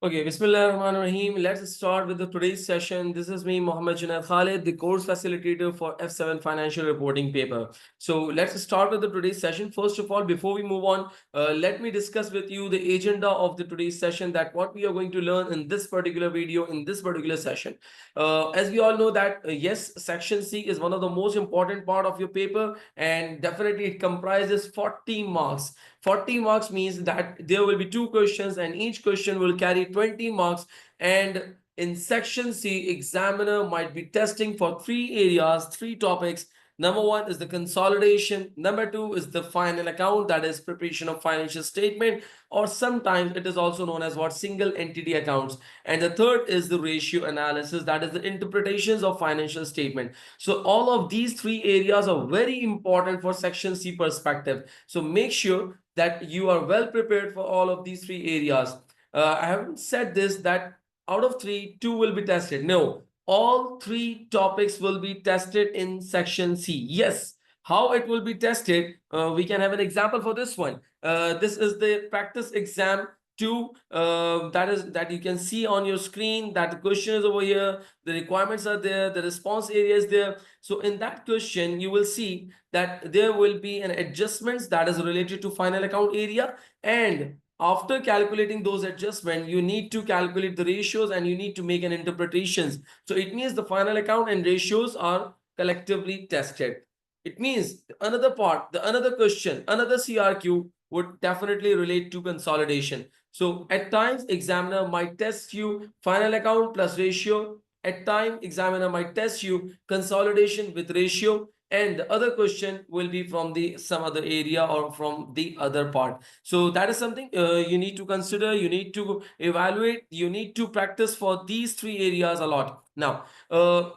Okay, Bismillahirrahmanirrahim. Let's start with the today's session. This is me, Mohammed Junaid Khalid, the course facilitator for F7 Financial Reporting paper. So let's start with the today's session. First of all, before we move on, let me discuss with you the agenda of the today's session, that what we are going to learn in this particular video, in this particular session. As we all know that, yes, section C is one of the most important part of your paper, and definitely it comprises 40 marks. 40 marks means that there will be two questions and each question will carry 20 marks. And in section C, examiner might be testing for three areas, three topics. Number one is the consolidation. Number two is the final account, that is preparation of financial statement, or sometimes it is also known as what, single entity accounts. And the third is the ratio analysis, that is the interpretations of financial statement. So all of these three areas are very important for section C perspective. So make sure that you are well prepared for all of these three areas. I haven't said this that out of three, two will be tested. No, all three topics will be tested in section C. Yes, how it will be tested? We can have an example for this one. This is the practice exam 2. That you can see on your screen, that the question is over here, the requirements are there, the response area is there. So in that question, you will see that there will be an adjustments that is related to final account area, and after calculating those adjustments, you need to calculate the ratios and you need to make an interpretations. So it means the final account and ratios are collectively tested. It means another part, the another question, another CRQ would definitely relate to consolidation. So at times examiner might test you final account plus ratio. At time examiner might test you consolidation with ratio, and the other question will be from the some other area or from the other part. So that is something you need to consider, you need to evaluate, you need to practice for these three areas a lot. Now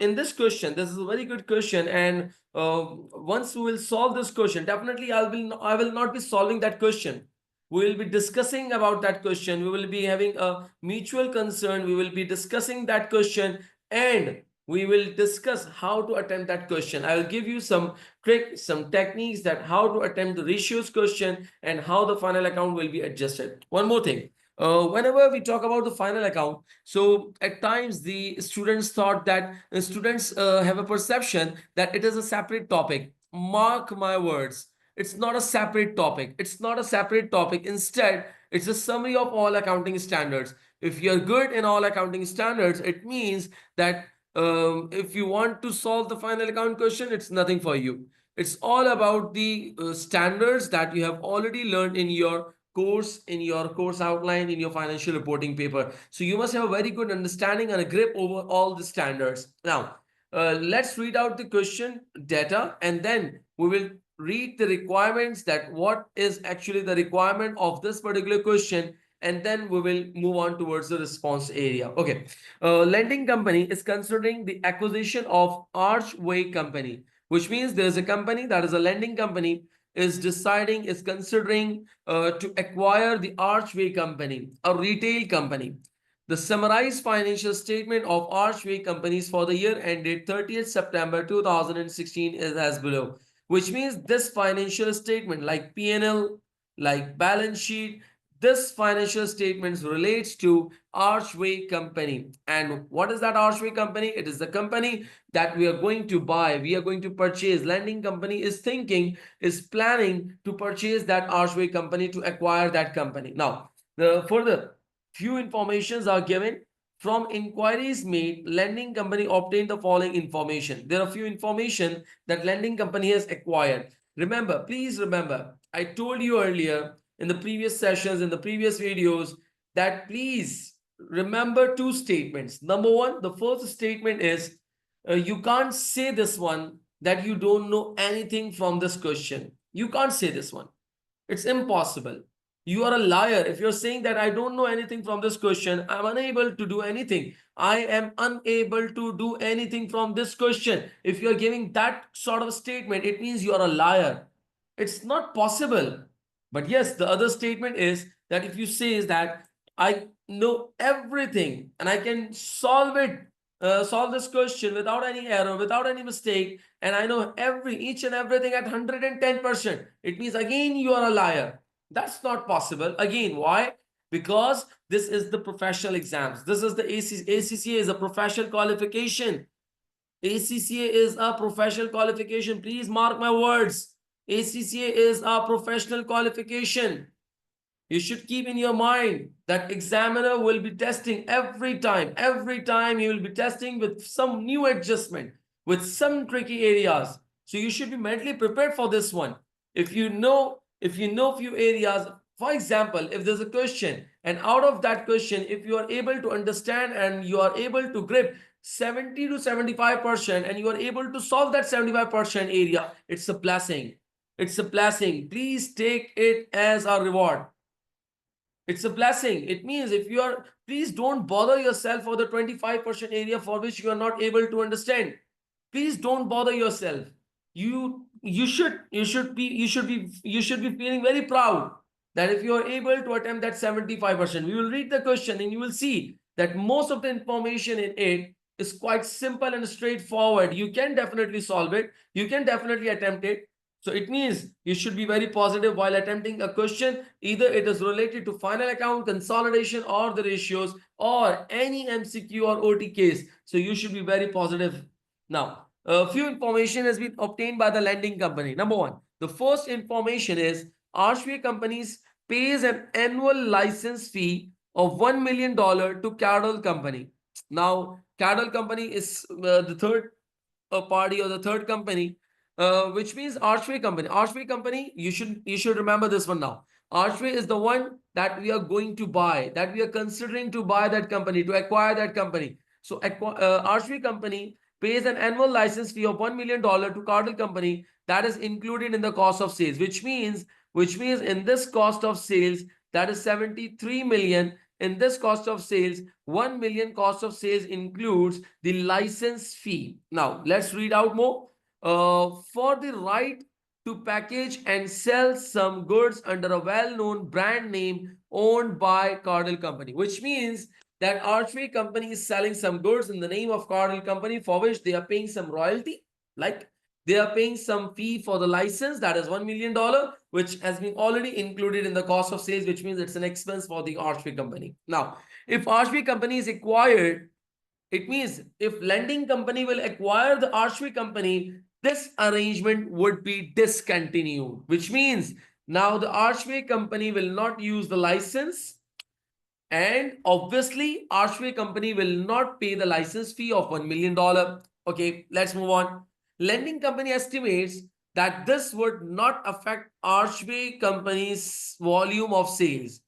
in this question, this is a very good question, and once we will solve this question, definitely I will not be solving that question. We will be discussing about that question, we will be having a mutual concern, we will be discussing that question, and we will discuss how to attempt that question. I will give you some tricks, some techniques, that how to attempt the ratios question and how the final account will be adjusted. One more thing, whenever we talk about the final account, so at times the students thought that students have a perception that it is a separate topic. Mark my words, it's not a separate topic, it's not a separate topic. Instead, it's a summary of all accounting standards. If you're good in all accounting standards, it means that if you want to solve the final account question, it's nothing for you. It's all about the standards that you have already learned in your course, in your course outline, in your financial reporting paper. So you must have a very good understanding and a grip over all the standards. Now, let's read out the question data, and then we will read the requirements, that what is actually the requirement of this particular question, and then we will move on towards the response area. Okay, lending company is considering the acquisition of Archway company, which means there's a company that is a lending company is deciding, is considering to acquire the Archway company, a retail company. The summarized financial statement of Archway companies for the year ended 30th September 2016 is as below, which means this financial statement, like P&L, like balance sheet, this financial statements relates to Archway company. And what is that Archway company? It is the company that we are going to buy, we are going to purchase. Lending company is thinking, is planning to purchase that Archway company, to acquire that company. Now, the further few informations are given. From inquiries made, lending company obtained the following information. There are few information that lending company has acquired. Remember, please remember, I told you earlier in the previous sessions, in the previous videos, that please remember two statements. Number one, the first statement is you can't say this one, that you don't know anything from this question. You can't say this one. It's impossible. You are a liar if you're saying that I don't know anything from this question. I'm unable to do anything. I am unable to do anything from this question. If you're giving that sort of statement, it means you are a liar. It's not possible. But yes, the other statement is that if you say is that I know everything and I can solve it, solve this question without any error, without any mistake, and I know each and everything at 110%, it means again you are a liar. That's not possible. Again, why? because this is the professional exams. This is the ACCA is a professional qualification. ACCA is a professional qualification. Please mark my words. ACCA is a professional qualification. You should keep in your mind that examiner will be testing every time. Every time he will be testing with some new adjustment, with some tricky areas. So you should be mentally prepared for this one. If you know few areas, for example, if there's a question and out of that question, if you are able to understand and you are able to grip 70 to 75% and you are able to solve that 75% area, it's a blessing. It's a blessing. Please take it as a reward. It's a blessing. It means if you are, please don't bother yourself for the 25% area for which you are not able to understand. Please don't bother yourself. You should be feeling very proud that if you are able to attempt that 75%, we will read the question and you will see that most of the information in it is quite simple and straightforward. You can definitely solve it. You can definitely attempt it. So it means you should be very positive while attempting a question. Either it is related to final account, consolidation, or the ratios, or any MCQ or OT case. So you should be very positive. Now, a few information has been obtained by the lending company. Number one, the first information is Archway Companies pays an annual license fee of $1 million to Carroll Company. Now, Carroll Company is the third party or the third company, which means Archway Company. Archway Company, you should remember this one now. Archway is the one that we are going to buy, that we are considering to buy that company, to acquire that company. So Archway Company pays an annual license fee of $1 million to Cargill Company that is included in the cost of sales, which means in this cost of sales, that is 73 million. In this cost of sales, 1 million cost of sales includes the license fee. Now, let's read out more. For the right to package and sell some goods under a well-known brand name owned by Cargill Company, which means that Archway Company is selling some goods in the name of Cargill Company for which they are paying some royalty, like they are paying some fee for the license, that is $1 million, which has been already included in the cost of sales, which means it's an expense for the Archway Company. Now, if Archway Company is acquired, it means if lending company will acquire the Archway Company, this arrangement would be discontinued, which means now the Archway Company will not use the license, and obviously Archway Company will not pay the license fee of $1 million. Okay, let's move on. Lending company estimates that this would not affect Archway Company's volume of sales.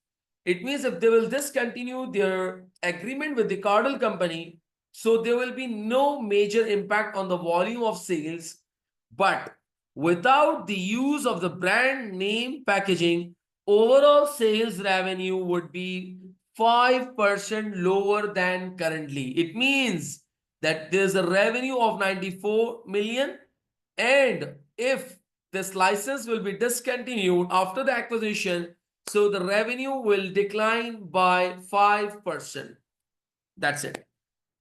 It means if they will discontinue their agreement with the Cargill Company, so there will be no major impact on the volume of sales. But without the use of the brand name packaging, overall sales revenue would be 5% lower than currently. It means that there's a revenue of 94 million, and if this license will be discontinued after the acquisition, so the revenue will decline by 5%. That's it.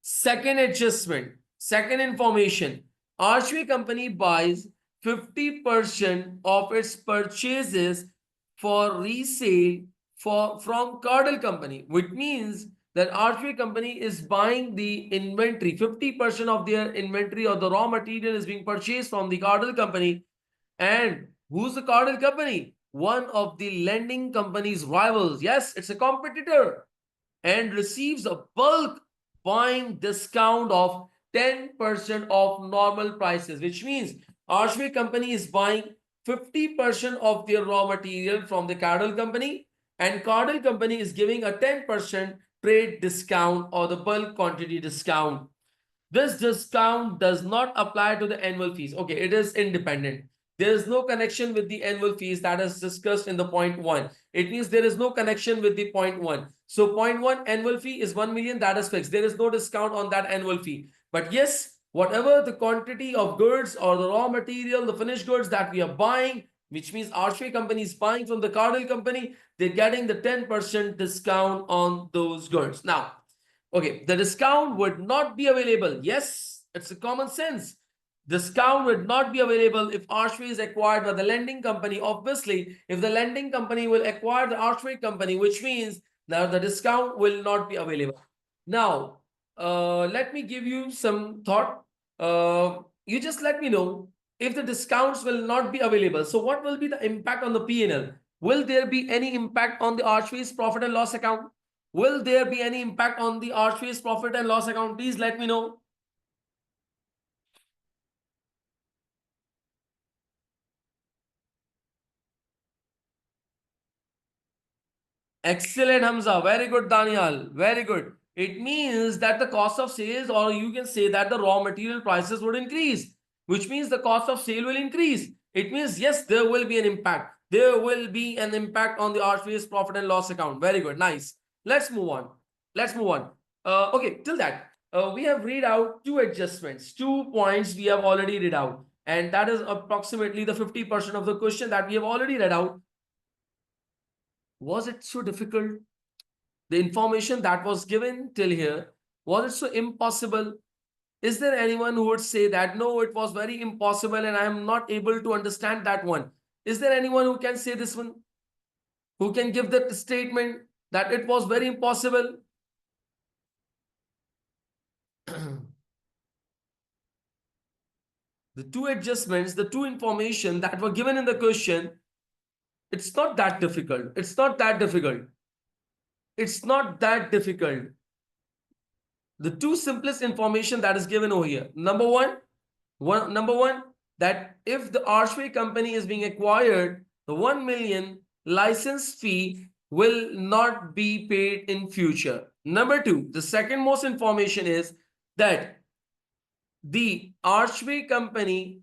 Second adjustment, second information, Archway Company buys 50% of its purchases for resale from Cargill Company, which means that Archway Company is buying the inventory. 50% of their inventory or the raw material is being purchased from the Cargill Company. And who's the Cargill Company? One of the lending company's rivals. Yes, it's a competitor, and receives a bulk buying discount of 10% of normal prices, which means Archway Company is buying 50% of their raw material from the Cargill Company, and Cargill Company is giving a 10% trade discount or the bulk quantity discount. This discount does not apply to the annual fees. Okay, it is independent. There is no connection with the annual fees that is discussed in the point 1. It means there is no connection with the point 1. So point 1, annual fee is 1 million, that is fixed. There is no discount on that annual fee. But yes, whatever the quantity of goods or the raw material, the finished goods that we are buying, which means Archway Company is buying from the Cargill Company, they're getting the 10% discount on those goods. Now, okay, the discount would not be available. Yes, it's a common sense. Discount would not be available if Archway is acquired by the lending company. Obviously, if the lending company will acquire the Archway Company, which means Now the discount will not be available. Now, let me give you some thought. You just let me know if the discounts will not be available. So what will be the impact on the P&L? Will there be any impact on the Archway's profit and loss account? Will there be any impact on the Archway's profit and loss account? Please let me know. Excellent, Hamza. Very good, Daniel. Very good. It means that the cost of sales, or you can say that the raw material prices would increase, which means the cost of sale will increase. It means, yes, there will be an impact. There will be an impact on the Archway's profit and loss account. Very good. Nice. Let's move on. Let's move on. Okay, till that, we have read out two adjustments, 2 points we have already read out. And that is approximately the 50% of the question that we have already read out. Was it so difficult? The information that was given till here, was it so impossible? Is there anyone who would say that, no, it was very impossible and I am not able to understand that one? Is there anyone who can say this one? Who can give the statement that it was very impossible? The two adjustments, the two information that were given in the question, it's not that difficult. It's not that difficult. It's not that difficult. The two simplest information that is given over here. Number one, that if the Archway company is being acquired, the 1 million license fee will not be paid in future. Number two, the second most information is that the Archway company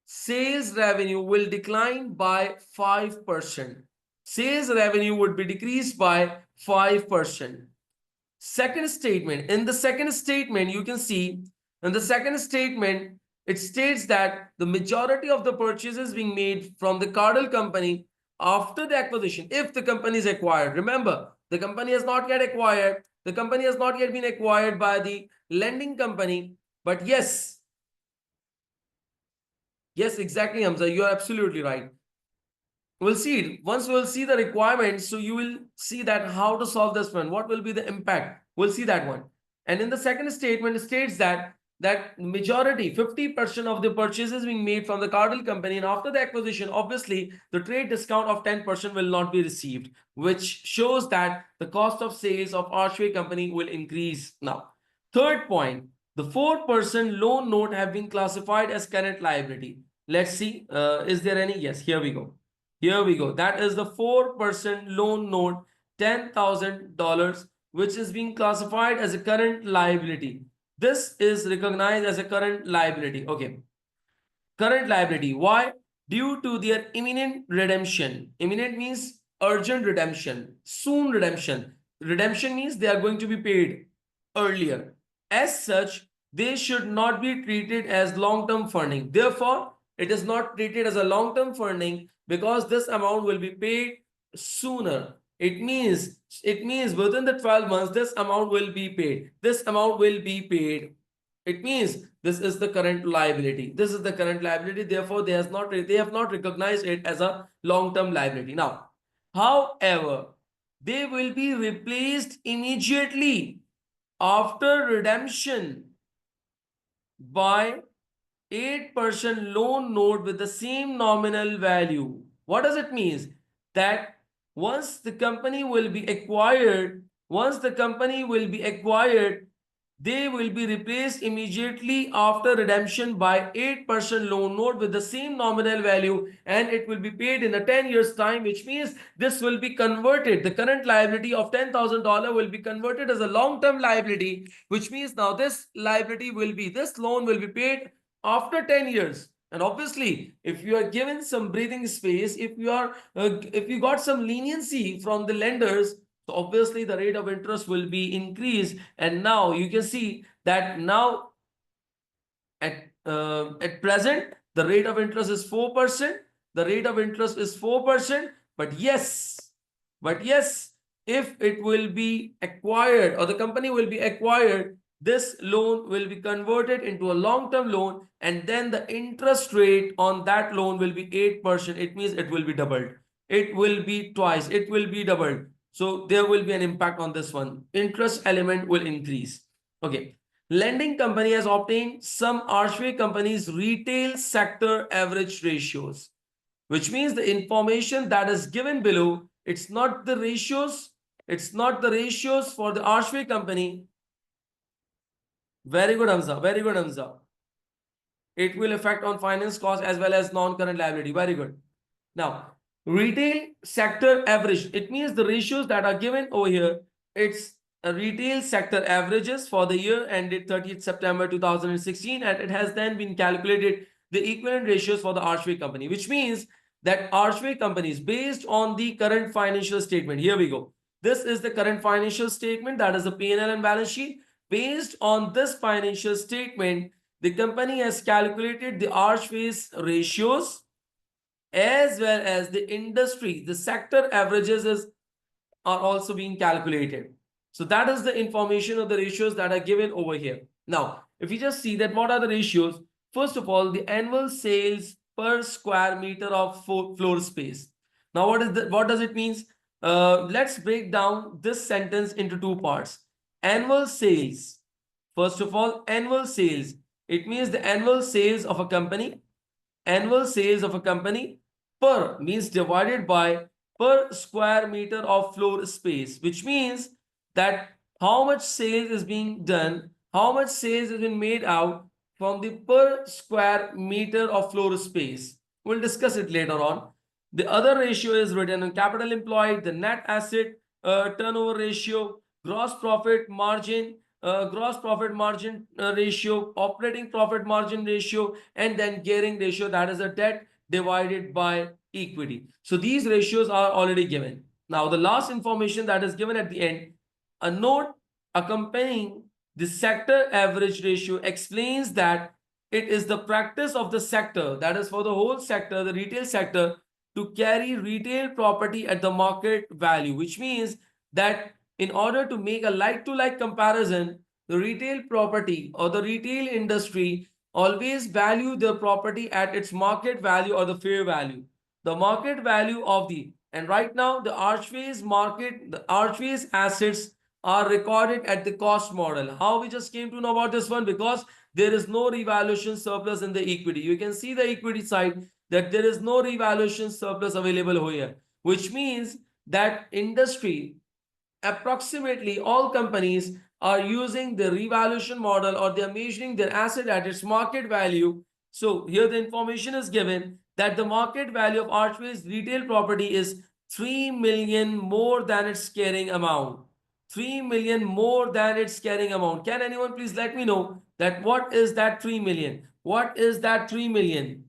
sales revenue will decline by 5%. Sales revenue would be decreased by 5%. Second statement, in the second statement, you can see in the second statement, it states that the majority of the purchases being made from the Cardinal company after the acquisition, if the company is acquired. Remember, the company has not yet acquired. The company has not yet been acquired by the lending company. But yes, exactly, Hamza, you are absolutely right. We'll see it. Once we'll see the requirements, so you will see that how to solve this one. What will be the impact? We'll see that one. And in the second statement, it states that majority, 50% of the purchases being made from the Cardinal company, and after the acquisition, obviously, the trade discount of 10% will not be received, which shows that the cost of sales of Archway company will increase. Now, third point, the 4% loan note have been classified as current liability. Let's see, is there any? Yes, here we go. Here we go. That is the 4% loan note, $10,000, which is being classified as a current liability. This is recognized as a current liability. Okay. Current liability. Why? Due to their imminent redemption. Imminent means urgent redemption, soon redemption. Redemption means they are going to be paid earlier. As such, they should not be treated as long-term funding. Therefore, it is not treated as a long-term funding because this amount will be paid sooner. It means within the 12 months, this amount will be paid. This amount will be paid. It means this is the current liability. This is the current liability. Therefore, they have not recognized it as a long-term liability. Now, however, they will be replaced immediately after redemption by 8% loan note with the same nominal value. What does it mean? That once the company will be acquired, they will be replaced immediately after redemption by 8% loan note with the same nominal value, and it will be paid in a 10 years time, which means this will be converted. The current liability of $10,000 will be converted as a long-term liability, which means now this loan will be paid after 10 years. And obviously, if you are given some breathing space, if you got some leniency from the lenders, so obviously the rate of interest will be increased. And now you can see that now at present, the rate of interest is 4%. The rate of interest is 4%. But yes, if it will be acquired or the company will be acquired, this loan will be converted into a long-term loan, and then the interest rate on that loan will be 8%. It means it will be doubled. It will be twice. It will be doubled. So there will be an impact on this one. Interest element will increase. Okay. Lending company has obtained some Archway companies' retail sector average ratios, which means the information that is given below, it's not the ratios, it's not the ratios for the Archway company. Very good, Hamza. Very good, Hamza. It will affect on finance cost as well as non-current liability. Very good. Now, retail sector average, it means the ratios that are given over here, it's a retail sector averages for the year ended 30th September 2016, and it has then been calculated the equivalent ratios for the Archway company, which means that Archway companies based on the current financial statement. Here we go. This is the current financial statement, that is the P&L and balance sheet. Based on this financial statement, the company has calculated the Archway's ratios as well as the industry, the sector averages are also being calculated. So that is the information of the ratios that are given over here. Now, if you just see that what are the ratios, first of all, the annual sales per square meter of floor space. Now, what does it mean? Let's break down this sentence into two parts. Annual sales. First of all, annual sales. It means the annual sales of a company. Annual sales of a company per means divided by per square meter of floor space, which means that how much sales is being done, how much sales has been made out from the per square meter of floor space. We'll discuss it later on. The other ratio is return on capital employed, the net asset turnover ratio, gross profit margin, ratio, operating profit margin ratio, and then gearing ratio, that is a debt divided by equity. So these ratios are already given. Now the last information that is given at the end, a note accompanying the sector average ratio explains that it is the practice of the sector, that is for the whole sector, the retail sector, to carry retail property at the market value, which means that in order to make a like-to-like comparison, the retail property or the retail industry always value their property at its market value or the fair value. The market value of the, and right now the Archway's market, the Archway's assets are recorded at the cost model. How we just came to know about this one? Because there is no revaluation surplus in the equity. You can see the equity side that there is no revaluation surplus available over here, which means that industry, approximately all companies are using the revaluation model, or they are measuring their asset at its market value. So here the information is given that the market value of Archway's retail property is 3 million more than its carrying amount. 3 million more than its carrying amount. Can anyone please let me know that what is that 3 million? What is that 3 million?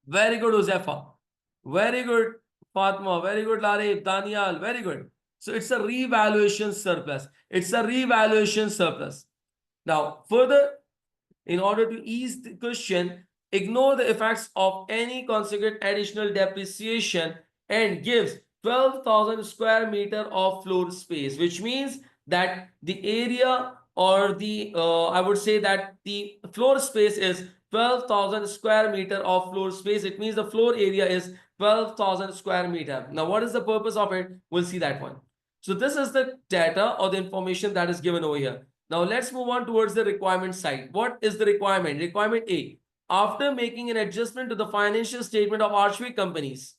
Very good, Uzefa. Very good, Fatma. Very good, Larif, Daniel. Very good. So it's a revaluation surplus. It's a revaluation surplus. Now, further, in order to ease the question, ignore the effects of any consequent additional depreciation and gives 12,000 square meter of floor space, which means that the area or the, I would say that the floor space is 12,000 square meter of floor space. It means the floor area is 12,000 square meter. Now, what is the purpose of it? We'll see that one. So this is the data or the information that is given over here. Now let's move on towards the requirement side. What is the requirement? Requirement A. After making an adjustment to the financial statement of Archway companies,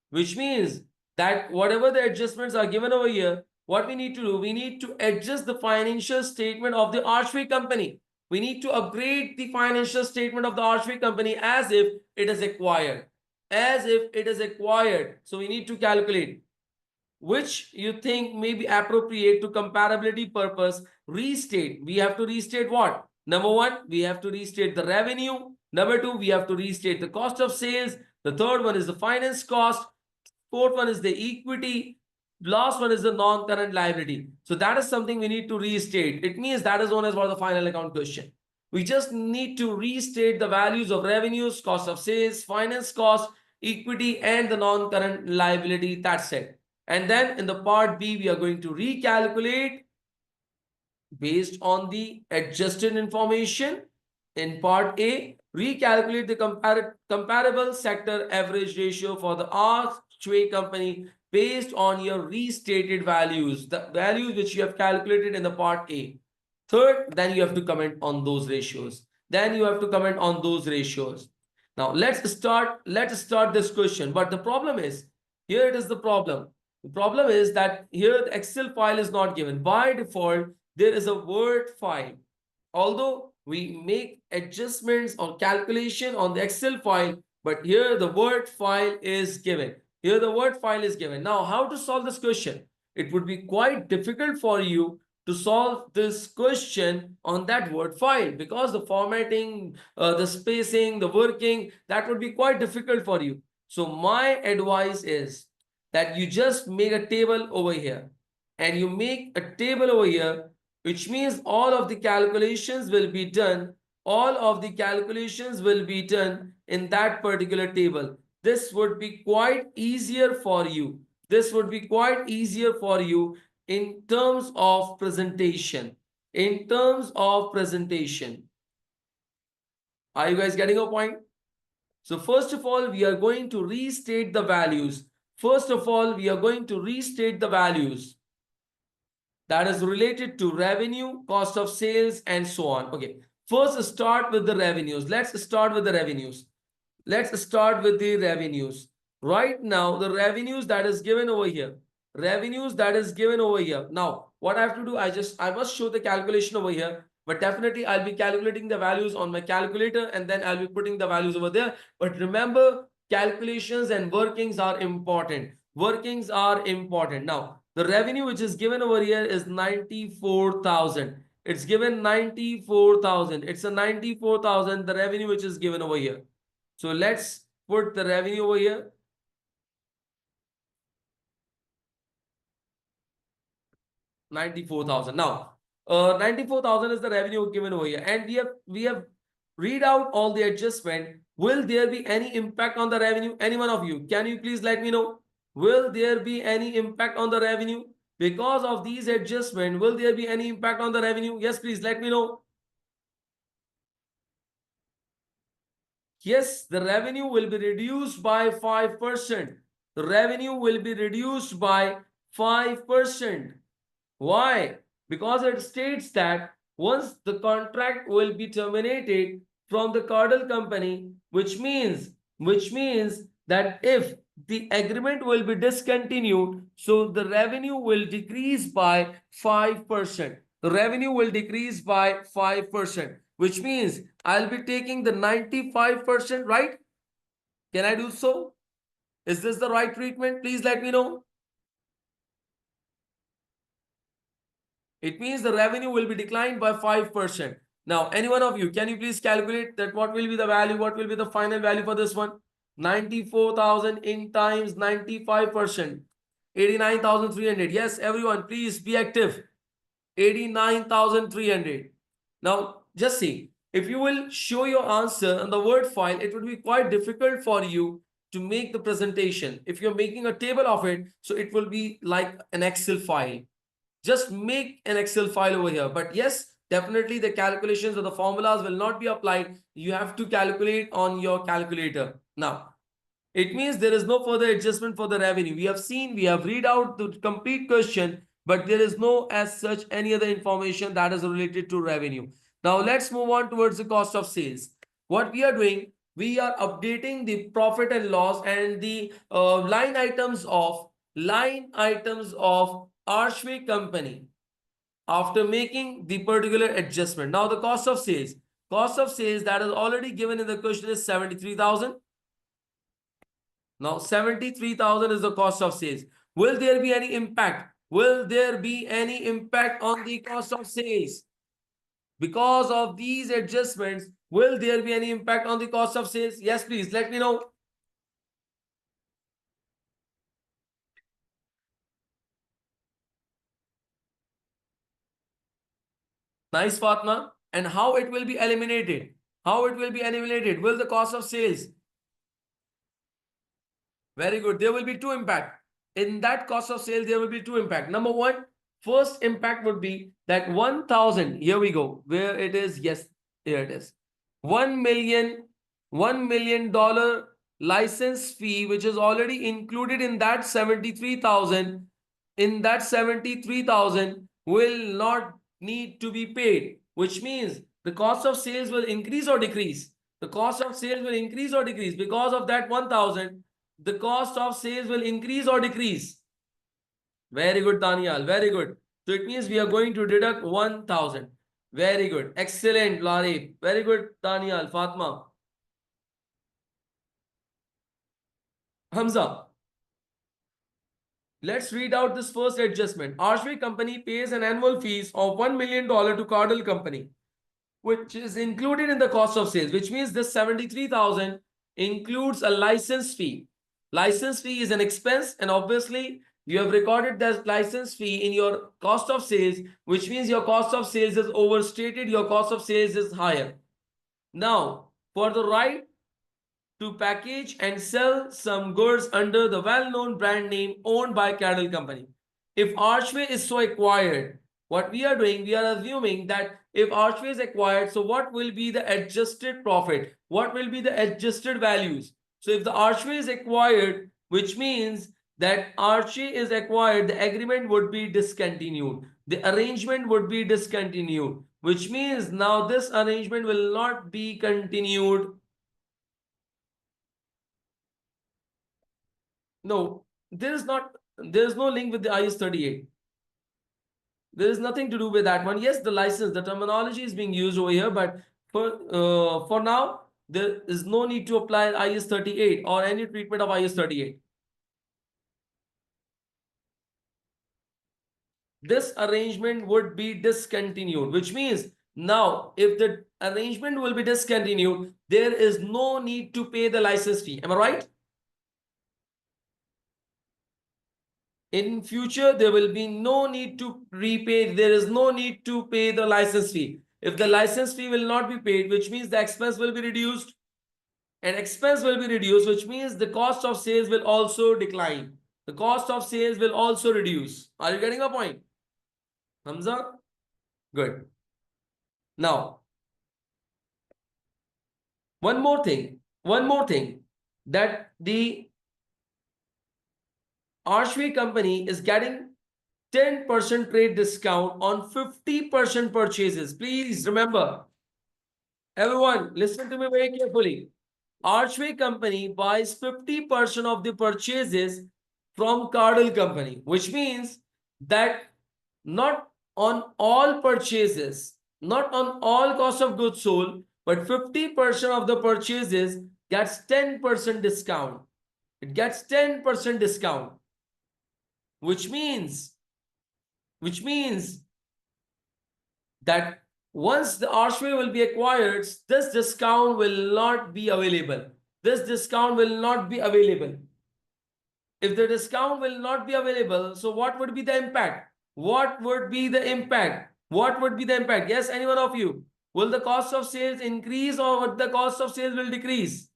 which means that whatever the adjustments are given over here, what we need to do, we need to adjust the financial statement of the Archway company. We need to upgrade the financial statement of the Archway company as if it is acquired. As if it is acquired. So we need to calculate which you think may be appropriate to comparability purpose. Restate. We have to restate what? Number one, we have to restate the revenue. Number two, we have to restate the cost of sales. The third one is the finance cost. Fourth one is the equity. Last one is the non-current liability. So that is something we need to restate. It means that is known as what the final account question. We just need to restate the values of revenues, cost of sales, finance cost, equity, and the non-current liability. That's it. And then in the part B, we are going to recalculate based on the adjusted information. In part A, recalculate the comparable sector average ratio for the Archway company based on your restated values, the values which you have calculated in the part A. Third, then you have to comment on those ratios. Then you have to comment on those ratios. Now let's start this question. But the problem is, here it is the problem. The problem is that here the Excel file is not given. By default, there is a Word file. Although we make adjustments or calculation on the Excel file, but here the Word file is given. Here the Word file is given. Now, how to solve this question? It would be quite difficult for you to solve this question on that Word file because the formatting, the spacing, the working, that would be quite difficult for you. So my advice is that you just make a table over here, and you make a table over here, which means all of the calculations will be done. All of the calculations will be done in that particular table. This would be quite easier for you. This would be quite easier for you in terms of presentation. In terms of presentation. Are you guys getting a point? So first of all, we are going to restate the values. First of all, we are going to restate the values that is related to revenue, cost of sales, and so on. Okay, first start with the revenues. Let's start with the revenues. Let's start with the revenues. Right now, the revenues that is given over here. Revenues that is given over here. Now, what I have to do, I must show the calculation over here. But definitely, I'll be calculating the values on my calculator, and then I'll be putting the values over there. But remember, calculations and workings are important. Workings are important. Now, the revenue which is given over here is 94,000. It's given 94,000. It's a 94,000, the revenue which is given over here. So let's put the revenue over here. 94,000. Now, 94,000 is the revenue given over here, and we have read out all the adjustment. Will there be any impact on the revenue? Any one of you, can you please let me know? Will there be any impact on the revenue because of these adjustments? Will there be any impact on the revenue? Yes, please let me know. Yes, the revenue will be reduced by 5%. The revenue will be reduced by 5%. Why? Because it states that once the contract will be terminated from the Cardinal company, which means that if the agreement will be discontinued, so the revenue will decrease by 5%. The revenue will decrease by 5%, which means I'll be taking the 95%, right? Can I do so? Is this the right treatment? Please let me know. It means the revenue will be declined by 5%. Now, any one of you, can you please calculate that what will be the value? What will be the final value for this one? 94,000 in times 95%. 89,300. Yes, everyone, please be active. 89,300. Now, just see, if you will show your answer on the Word file, it would be quite difficult for you to make the presentation. If you're making a table of it, so it will be like an Excel file. Just make an Excel file over here. But yes, definitely the calculations or the formulas will not be applied. You have to calculate on your calculator. Now, it means there is no further adjustment for the revenue. We have seen, we have read out the complete question, but there is no as such any other information that is related to revenue. Now, let's move on towards the cost of sales. What we are doing, we are updating the profit and loss and the line items of Archway company after making the particular adjustment. Now the cost of sales that is already given in the question is 73,000. Now 73,000 is the cost of sales. Will there be any impact? Will there be any impact on the cost of sales? Because of these adjustments, will there be any impact on the cost of sales? Yes, please let me know. Nice, Fatma. And how it will be eliminated? How it will be eliminated? Will the cost of sales? Very good. There will be two impact. In that cost of sales, there will be two impact. Number one, first impact would be that 1,000. Here we go. Where it is? Yes, here it is. 1 million, $1 million license fee, which is already included in that 73,000, in that 73,000 will not need to be paid, which means the cost of sales will increase or decrease. The cost of sales will increase or decrease because of that 1,000. The cost of sales will increase or decrease. Very good, Daniel. Very good. So it means we are going to deduct 1,000. Very good. Excellent, Larif. Very good, Daniel. Fatma. Hamza. Let's read out this first adjustment. Archway Company pays an annual fees of $1 million to Cardinal Company, which is included in the cost of sales, which means this 73,000 includes a license fee. License fee is an expense, and obviously you have recorded that license fee in your cost of sales, which means your cost of sales is overstated, your cost of sales is higher. Now, for the right to package and sell some goods under the well-known brand name owned by Cadell Company. If Archway is so acquired, what we are doing, we are assuming that if Archway is acquired, so what will be the adjusted profit? What will be the adjusted values? So if the Archway is acquired, which means that Archway is acquired, the agreement would be discontinued. The arrangement would be discontinued, which means now this arrangement will not be continued. No, there is no link with the IS 38. There is nothing to do with that one. Yes, the license, the terminology is being used over here, but for now, there is no need to apply IS 38 or any treatment of IS 38. This arrangement would be discontinued, which means now if the arrangement will be discontinued, there is no need to pay the license fee. Am I right? In future, there will be no need to repay. There is no need to pay the license fee. If the license fee will not be paid, which means the expense will be reduced, and expense will be reduced, which means the cost of sales will also decline. The cost of sales will also reduce. Are you getting a point, Hamza? Good. Now, one more thing, that the Archway Company is getting 10% trade discount on 50% purchases. Please remember, everyone, listen to me very carefully. Archway Company buys 50% of the purchases from Cardinal Company, which means that not on all purchases, not on all cost of goods sold, but 50% of the purchases gets 10% discount. It gets 10% discount, which means that once the Archway will be acquired, this discount will not be available. This discount will not be available. If the discount will not be available, so what would be the impact? What would be the impact? What would be the impact? Yes, any one of you. Will the cost of sales increase or the cost of sales will decrease?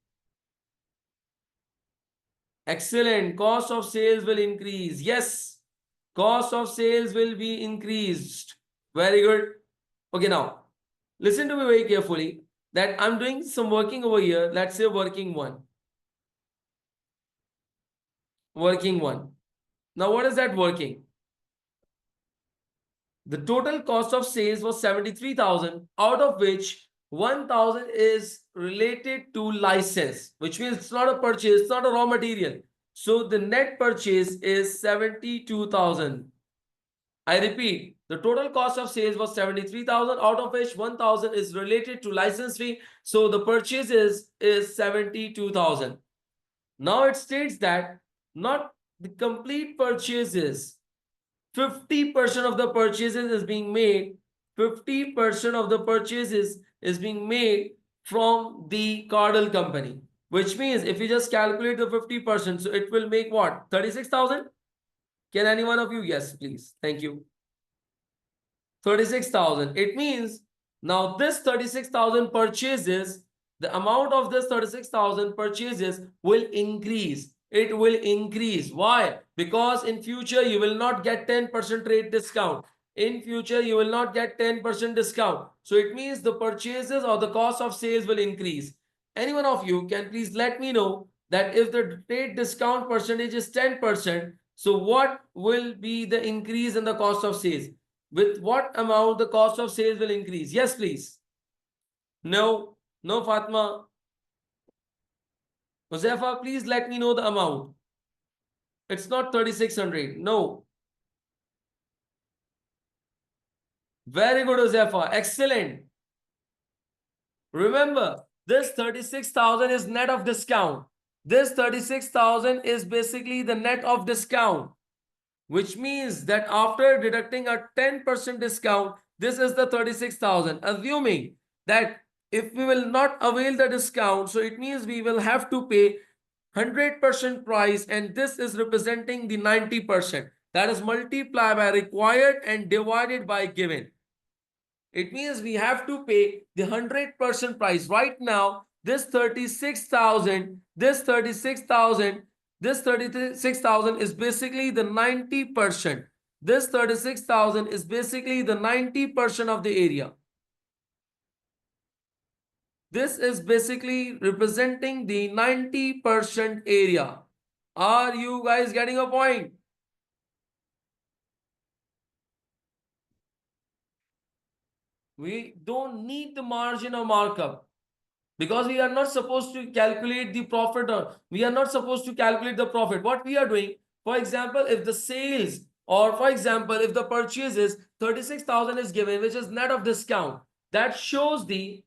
Excellent. Cost of sales will increase. Yes. Cost of sales will be increased. Very good. Okay, now listen to me very carefully that I'm doing some working over here. Let's say working one. Working one. Now, what is that working? The total cost of sales was 73,000, out of which 1,000 is related to license, which means it's not a purchase, it's not a raw material. So the net purchase is 72,000. I repeat, the total cost of sales was 73,000, out of which 1,000 is related to license fee. So the purchase is 72,000. Now it states that not the complete purchases, 50% of the purchases is being made. 50% of the purchases is being made from the Cardinal Company, which means if you just calculate the 50%, so it will make what? 36,000? Can any one of you? Yes, please. Thank you. 36,000. It means now this 36,000 purchases, the amount of this 36,000 purchases will increase. It will increase. Why? Because in future you will not get 10% rate discount. In future, you will not get 10% discount. So it means the purchases or the cost of sales will increase. Any one of you can please let me know that if the trade discount percentage is 10%, so what will be the increase in the cost of sales? With what amount the cost of sales will increase? Yes, please. No, no, Fatma. Josefa, please let me know the amount. It's not 3,600. No. Very good, Josefa. Excellent. Remember, this 36,000 is net of discount. This 36,000 is basically the net of discount, which means that after deducting a 10% discount, this is the 36,000. Assuming that if we will not avail the discount, so it means we will have to pay 100% price, and this is representing the 90%. That is multiplied by required and divided by given. It means we have to pay the 100% price. Right now, this 36,000 is basically the 90%. This 36,000 is basically the 90% of the area. This is basically representing the 90% area. Are you guys getting a point? We don't need the margin of markup, because we are not supposed to calculate the profit, or we are not supposed to calculate the profit. What we are doing, for example, if the sales, or for example, if the purchases 36,000 is given, which is net of discount, that shows the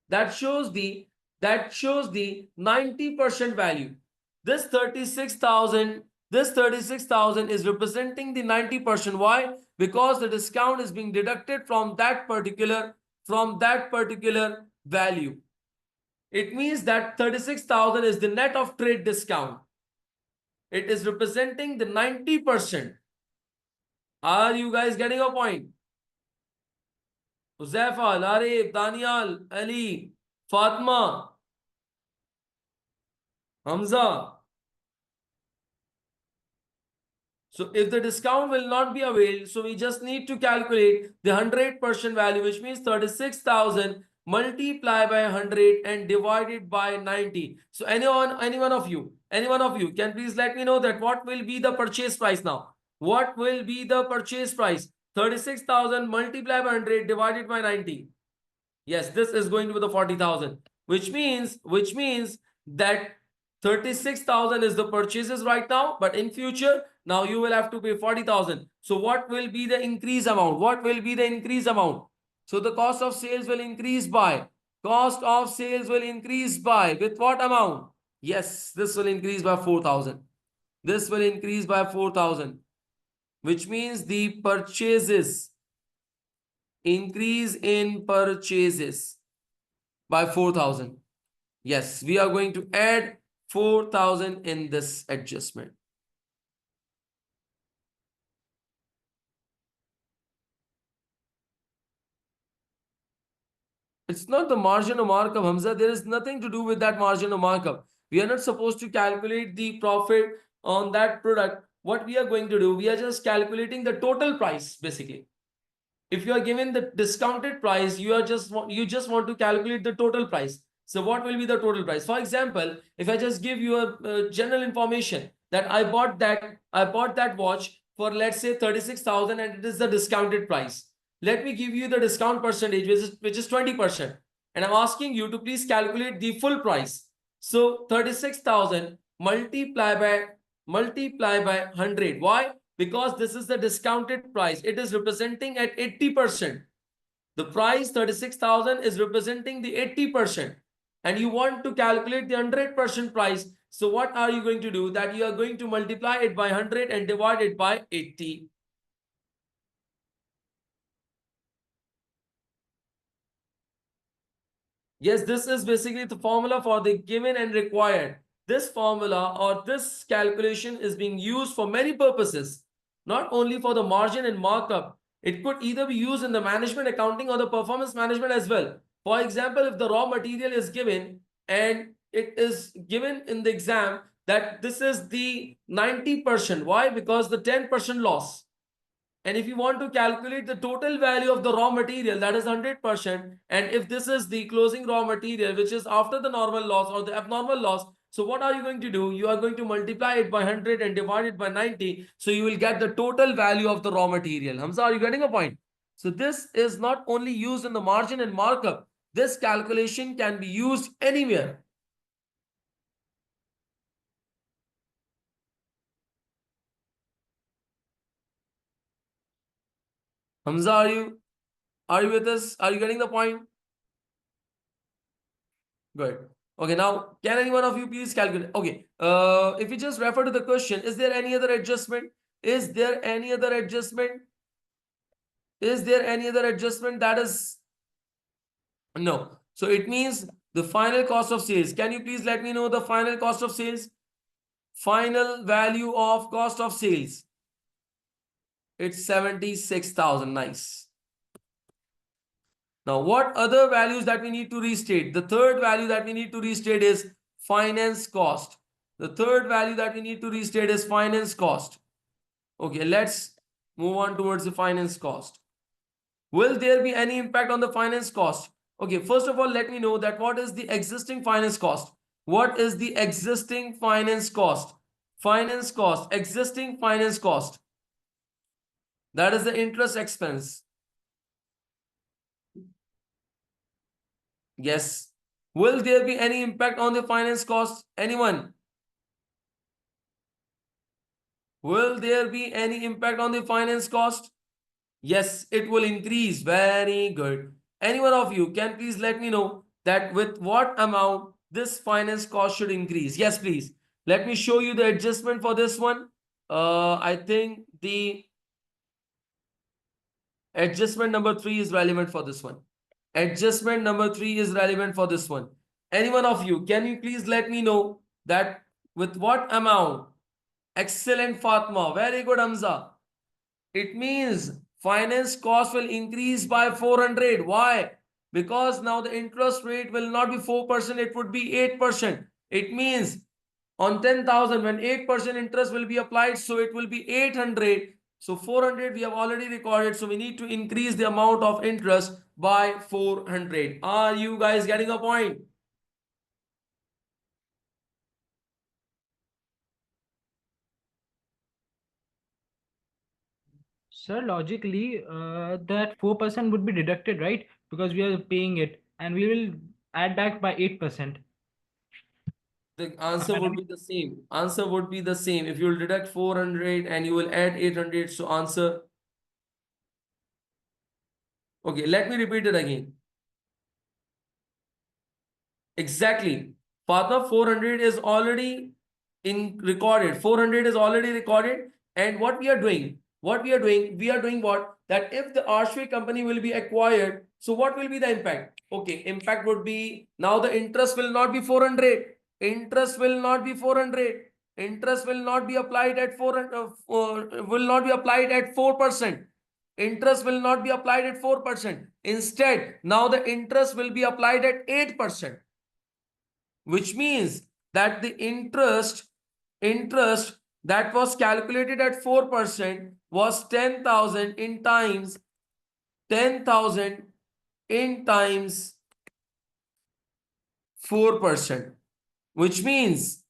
90% value. This 36,000 is representing the 90%. Why? Because the discount is being deducted from that particular value. It means that 36,000 is the net of trade discount. It is representing the 90%. Are you guys getting a point? Uzaifa, Larif, Daniel, Ali, Fatma, Hamza. So if the discount will not be availed, so we just need to calculate the 100% value, which means 36,000 multiplied by 100 and divided by 90. So any one of you can please let me know that what will be the purchase price now? What will be the purchase price? 36,000 multiplied by 100 divided by 90. Yes, this is going to be the 40,000, which means that 36,000 is the purchases right now, but in future, now you will have to pay 40,000. So what will be the increase amount? What will be the increase amount? So the cost of sales will increase by, with what amount? Yes, this will increase by 4,000. This will increase by 4,000, which means the purchases, increase in purchases by 4,000. Yes, we are going to add 4,000 in this adjustment. It's not the margin of markup, Hamza. There is nothing to do with that margin of markup. We are not supposed to calculate the profit on that product. What we are going to do, we are just calculating the total price, basically. If you are given the discounted price, you just want to calculate the total price. So what will be the total price? For example, if I just give you a general information that I bought that watch for, let's say, 36,000, and it is the discounted price. Let me give you the discount percentage, which is 20%. And I'm asking you to please calculate the full price. So 36,000 multiply by 100. Why? Because this is the discounted price. It is representing at 80%. The price 36,000 is representing the 80%. And you want to calculate the 100% price. So what are you going to do? That you are going to multiply it by 100 and divide it by 80. Yes, this is basically the formula for the given and required. This formula or this calculation is being used for many purposes, not only for the margin and markup. It could either be used in the management accounting or the performance management as well. For example, if the raw material is given and it is given in the exam that this is the 90%. Why? Because the 10% loss. And if you want to calculate the total value of the raw material, that is 100%. And if this is the closing raw material, which is after the normal loss or the abnormal loss, so what are you going to do? You are going to multiply it by 100 and divide it by 90. So you will get the total value of the raw material. Hamza, are you getting a point? So this is not only used in the margin and markup. This calculation can be used anywhere. Hamza, are you with us? Are you getting the point? Good. Okay, now can any one of you please calculate? Okay, if you just refer to the question, is there any other adjustment? Is there any other adjustment? Is there any other adjustment that is no? So it means the final cost of sales. Can you please let me know the final cost of sales? Final value of cost of sales. It's 76,000. Nice. Now, what other values that we need to restate? The third value that we need to restate is finance cost. The third value that we need to restate is finance cost. Okay, let's move on towards the finance cost. Will there be any impact on the finance cost? Okay, first of all, let me know that what is the existing finance cost? What is the existing finance cost? Finance cost, existing finance cost. That is the interest expense. Yes. Will there be any impact on the finance cost? Anyone? Will there be any impact on the finance cost? Yes, it will increase. Very good. Any one of you can please let me know that with what amount this finance cost should increase. Yes, please. Let me show you the adjustment for this one. I think the adjustment number 3 is relevant for this one. Adjustment number 3 is relevant for this one. Any one of you, can you please let me know that with what amount? Excellent, Fatma. Very good, Hamza. It means finance cost will increase by 400. Why? Because now the interest rate will not be 4%, it would be 8%. It means on 10,000, when 8% interest will be applied, so it will be 800. So 400 we have already recorded, so we need to increase the amount of interest by 400. Are you guys getting a point? Sir, logically, that 4% would be deducted, right? Because we are paying it, and we will add back by 8%. The Am answer I would right? be the same. Answer would be the same. If you will deduct 400 and you will add 800, so answer. Okay, let me repeat it again. Exactly. Father, 400 is already in recorded. 400 is already recorded. And what we are doing? We are doing what? That if the Archway company will be acquired, so what will be the impact? Okay, impact would be now the interest will not be 400. Interest will not be 400. Interest will not be applied at 400, will not be applied at 4%. Interest will not be applied at 4%. Instead, now the interest will be applied at 8%, which means that the interest that was calculated at 4% was 10,000 in times 10,000 in times 4%, which means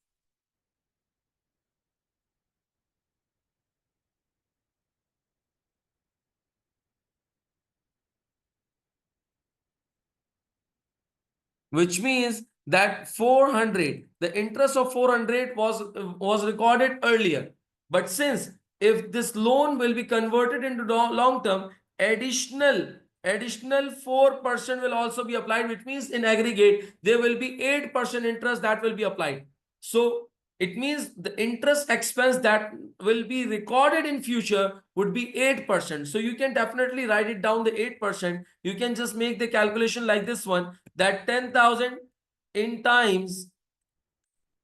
that 400, the interest of 400 was recorded earlier. But since if this loan will be converted into long term, additional 4% will also be applied, which means in aggregate there will be 8% interest that will be applied. So it means the interest expense that will be recorded in future would be 8%. So you can definitely write it down the 8%. You can just make the calculation like this one, that 10,000 in times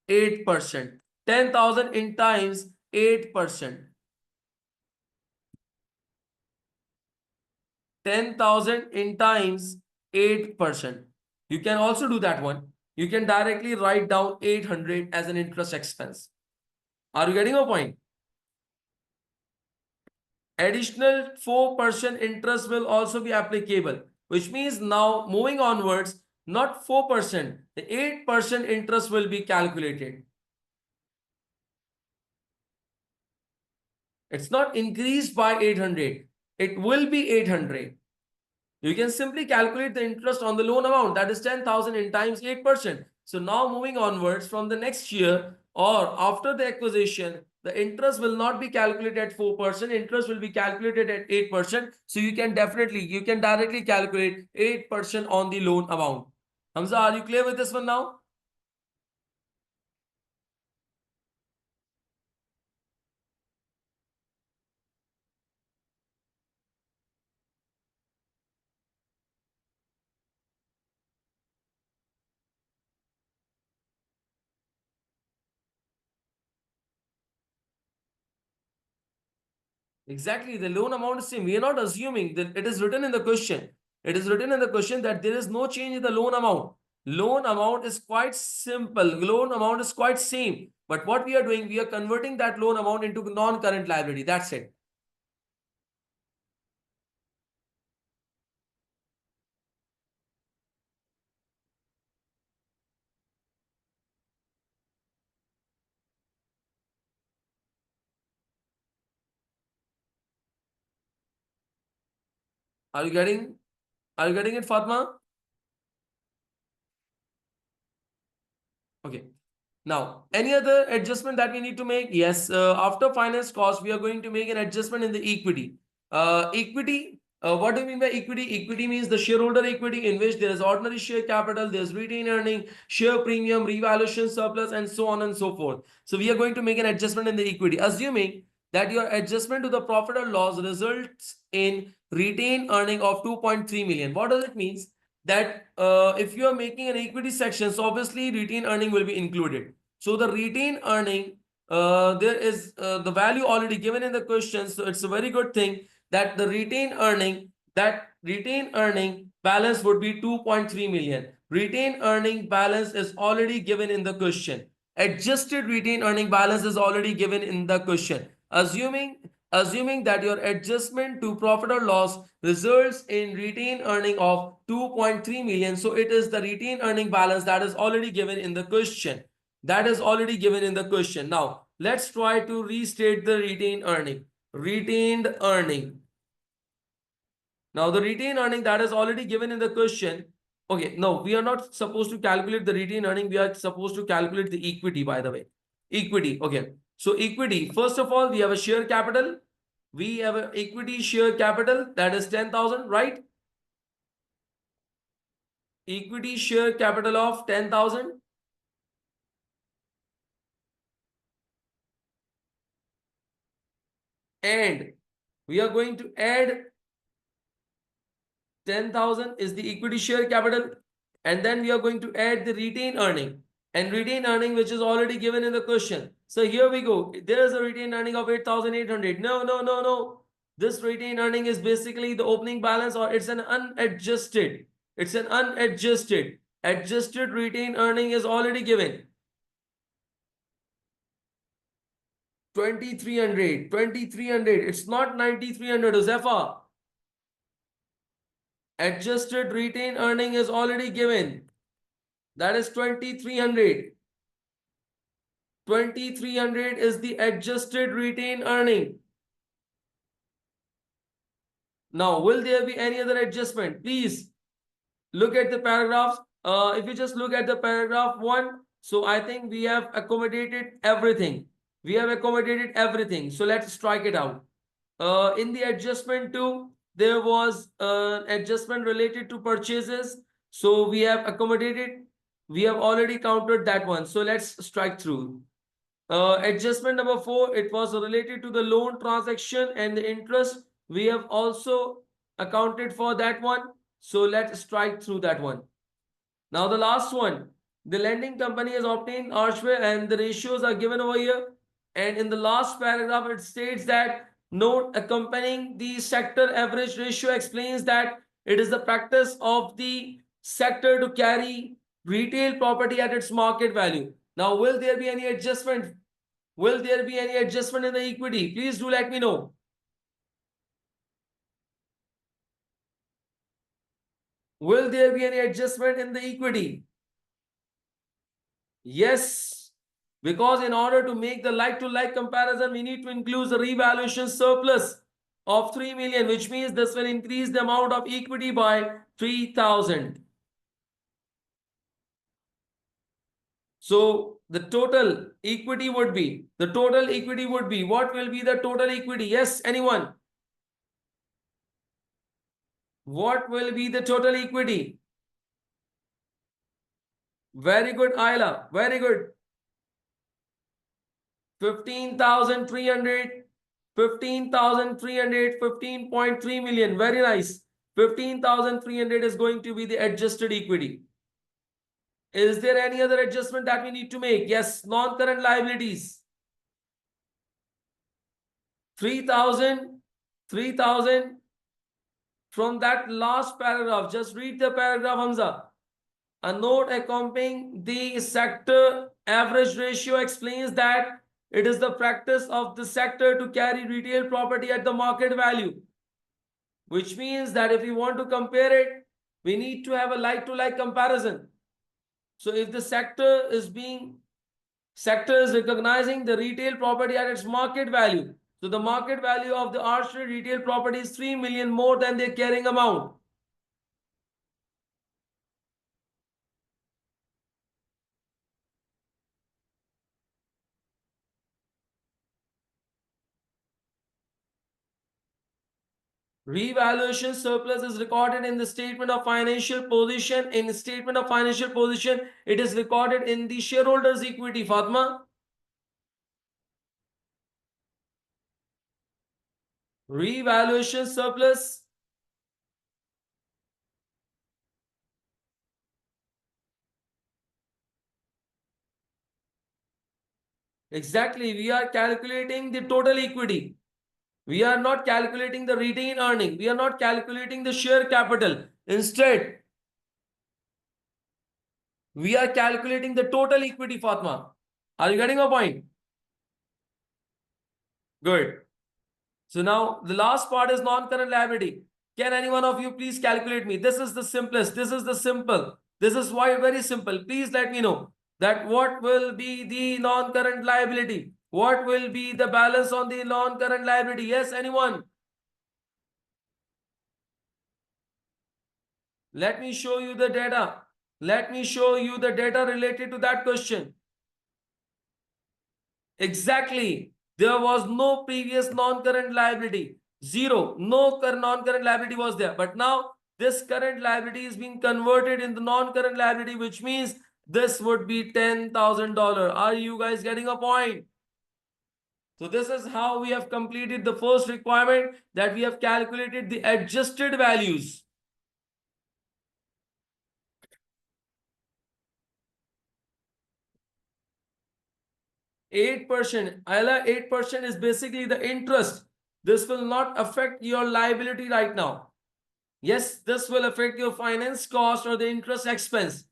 8%. 10,000 in times 8%. 10,000 in times 8%. You can also do that one. You can directly write down 800 as an interest expense. Are you getting a point? additional 4% interest will also be applicable, which means now moving onwards, not 4%, the 8% interest will be calculated. It's not increased by 800. It will be 800. You can simply calculate the interest on the loan amount, that is 10,000 in times 8%. So now moving onwards from the next year or after the acquisition, the interest will not be calculated at 4%, interest will be calculated at 8%. So you can directly calculate 8% on the loan amount. Hamza, are you clear with this one now? Exactly, the loan amount is same. We are not assuming that it is written in the question. It is written in the question that there is no change in the loan amount. Loan amount is quite simple. Loan amount is quite same. But what we are doing, we are converting that loan amount into non-current liability. That's it. Are you getting? Are you getting it, Fatma? Okay. Now, any other adjustment that we need to make? Yes, after finance cost, we are going to make an adjustment in the equity. What do you mean by equity? Equity means the shareholder equity in which there is ordinary share capital, there's retained earning, share premium, revaluation surplus, and so on and so forth. So we are going to make an adjustment in the equity, assuming that your adjustment to the profit or loss results in retained earning of 2.3 million. What does it mean? That if you are making an equity section, so obviously retained earning will be included. So the retained earning, there is the value already given in the question. So it's a very good thing that the retained earning balance would be 2.3 million. Retained earning balance is already given in the question. Adjusted retained earning balance is already given in the question. Assuming that your adjustment to profit or loss results in retained earning of 2.3 million. So it is the retained earning balance that is already given in the question. That is already given in the question. Now, let's try to restate the retained earning. Retained earning. Now, the retained earning that is already given in the question. Okay, no, we are not supposed to calculate the retained earning. We are supposed to calculate the equity, by the way. Equity, okay. So equity, first of all, we have a share capital. We have an equity share capital that is 10,000, right? Equity share capital of 10,000. And we are going to add 10,000 is the equity share capital. And then we are going to add the retained earning. And retained earning, which is already given in the question. So here we go. There is a retained earning of 8,800. No. This retained earning is basically the opening balance, or it's an unadjusted. It's an unadjusted. Adjusted retained earning is already given. 2,300. It's not 9,300, Uzefa. Adjusted retained earning is already given. That is 2,300. 2,300 is the adjusted retained earning. Now, will there be any other adjustment? Please look at the paragraphs. If you just look at the paragraph 1, so I think we have accommodated everything. We have accommodated everything. So let's strike it out. In the adjustment 2, there was an adjustment related to purchases. So we have accommodated. We have already counted that one. So let's strike through. Adjustment number 4, it was related to the loan transaction and the interest. We have also accounted for that one. So let's strike through that one. Now the last one, the lending company has obtained Archway and the ratios are given over here. And in the last paragraph, it states that note accompanying the sector average ratio explains that it is the practice of the sector to carry retail property at its market value. Now, will there be any adjustment? Will there be any adjustment in the equity? Please do let me know. Will there be any adjustment in the equity? Yes, because in order to make the like-to-like comparison, we need to include the revaluation surplus of 3 million, which means this will increase the amount of equity by 3,000. So the total equity would be, what will be the total equity? Yes, anyone? What will be the total equity? Very good, Ayla. Very good. 15,300, 15,300, 15.3 million. Very nice. 15,300 is going to be the adjusted equity. Is there any other adjustment that we need to make? Yes, non-current liabilities. 3,000, 3,000. From that last paragraph, just read the paragraph, Hamza. A note accompanying the sector average ratio explains that it is the practice of the sector to carry retail property at the market value, which means that if we want to compare it, we need to have a like-to-like comparison. So if the sector is recognizing the retail property at its market value, so the market value of the Archway retail property is 3 million more than their carrying amount. Revaluation surplus is recorded in the statement of financial position. In statement of financial position, it is recorded in the shareholders' equity. Fatma, revaluation surplus. Exactly, we are calculating the total equity. We are not calculating the retained earning. We are not calculating the share capital. Instead, we are calculating the total equity, Fatma. Are you getting my point? Good. So now the last part is non-current liability. Can any one of you please calculate me? This is the simplest. This is the simple. This is why very simple. Please let me know that what will be the non-current liability? What will be the balance on the non-current liability? Yes, anyone? Let me show you the data. Let me show you the data related to that question. Exactly. There was no previous non-current liability. Zero. No non-current liability was there. But now this current liability is being converted into non-current liability, which means this would be $10,000. Are you guys getting a point? So this is how we have completed the first requirement, that we have calculated the adjusted values. 8%. Ayla, 8% is basically the interest. This will not affect your liability right now. Yes, this will affect your finance cost or the interest expense.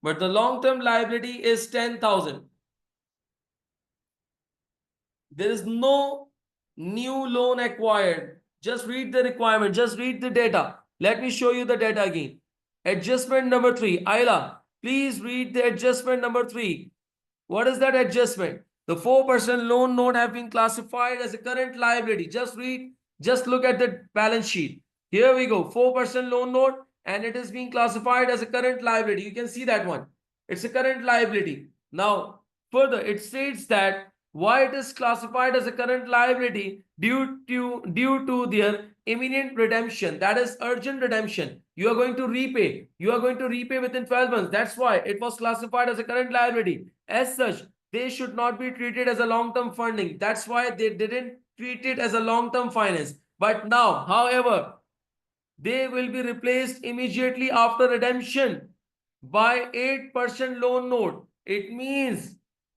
But the long-term liability is 10,000. There is no new loan acquired. Just read the requirement. Just read the data. Let me show you the data again. Adjustment number 3. Ayla, please read the adjustment number 3. What is that adjustment? The 4% loan note have been classified as a current liability. Just read, just look at the balance sheet. Here we go, 4% loan note, and it is being classified as a current liability. You can see that one. It's a current liability. Now, further, it states that why it is classified as a current liability due to their imminent redemption, that is urgent redemption. You are going to repay. You are going to repay within 12 months. That's why it was classified as a current liability. As such, they should not be treated as a long-term funding. That's why they didn't treat it as a long-term finance. But now, however, they will be replaced immediately after redemption by 8% loan note. It means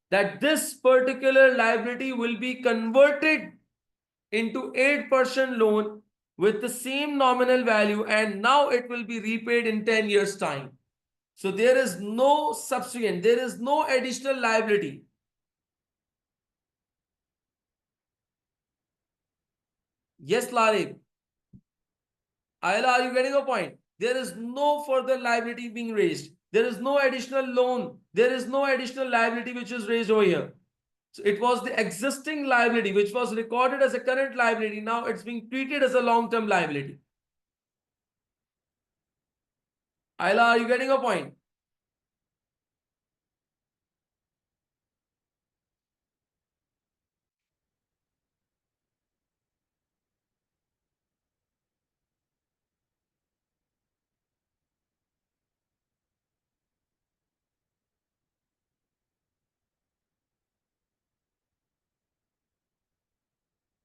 that this particular liability will be converted into 8% loan with the same nominal value, and now it will be repaid in 10 years time. So there is no subsequent, there is no additional liability. Yes, Larry. Ayla, are you getting a point? There is no further liability being raised. There is no additional loan. There is no additional liability which is raised over here. So it was the existing liability which was recorded as a current liability. Now it's being treated as a long-term liability. Ayla, are you getting a point?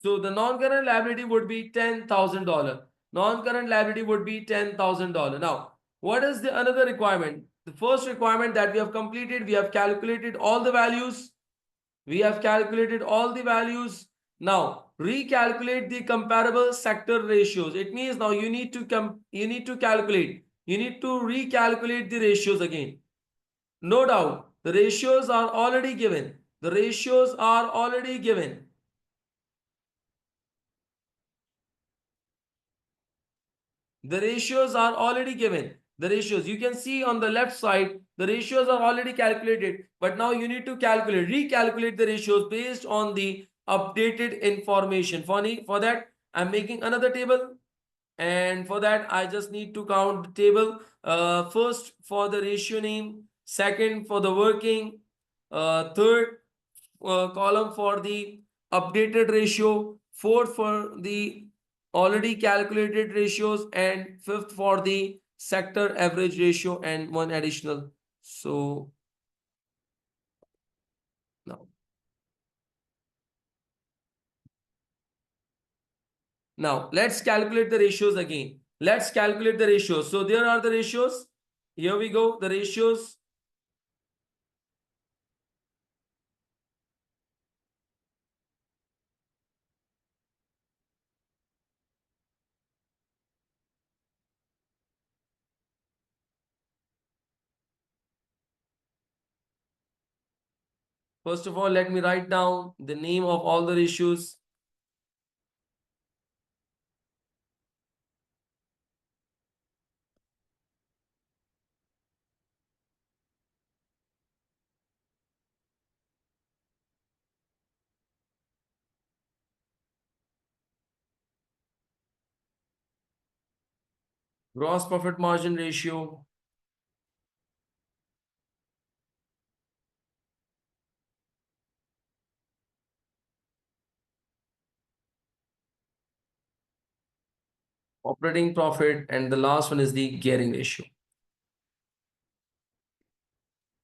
So the non-current liability would be $10,000. Non-current liability would be $10,000. Now, what is the another requirement? The first requirement that we have completed, we have calculated all the values. We have calculated all the values. Now, recalculate the comparable sector ratios. It means now you need to calculate. You need to recalculate the ratios again. No doubt, the ratios are already given. The ratios are already given. The ratios are already given. The ratios you can see on the left side, the ratios are already calculated. But now you need to recalculate the ratios based on the updated information. For that, I'm making another table. And for that, I just need to count the table. First for the ratio name, second for the working, third column for the updated ratio, fourth for the already calculated ratios, and fifth for the sector average ratio, and one additional. So now, let's calculate the ratios again. Let's calculate the ratios. So there are the ratios. Here we go, the ratios. First of all, let me write down the name of all the ratios. Gross profit margin ratio, operating profit, and the last one is the gearing ratio.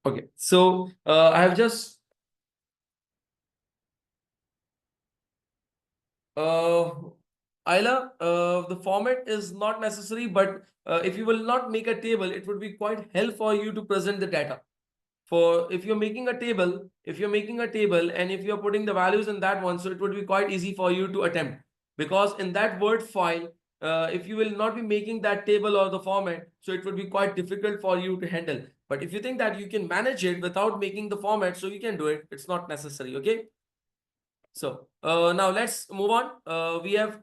Okay, so I have just Ayla, the format is not necessary, but if you will not make a table, it would be quite helpful for you to present the data. For if you're making a table, and if you're putting the values in that one, so it would be quite easy for you to attempt. Because in that Word file, if you will not be making that table or the format, so it would be quite difficult for you to handle. But if you think that you can manage it without making the format, so you can do it. It's not necessary, okay? So now let's move on. We have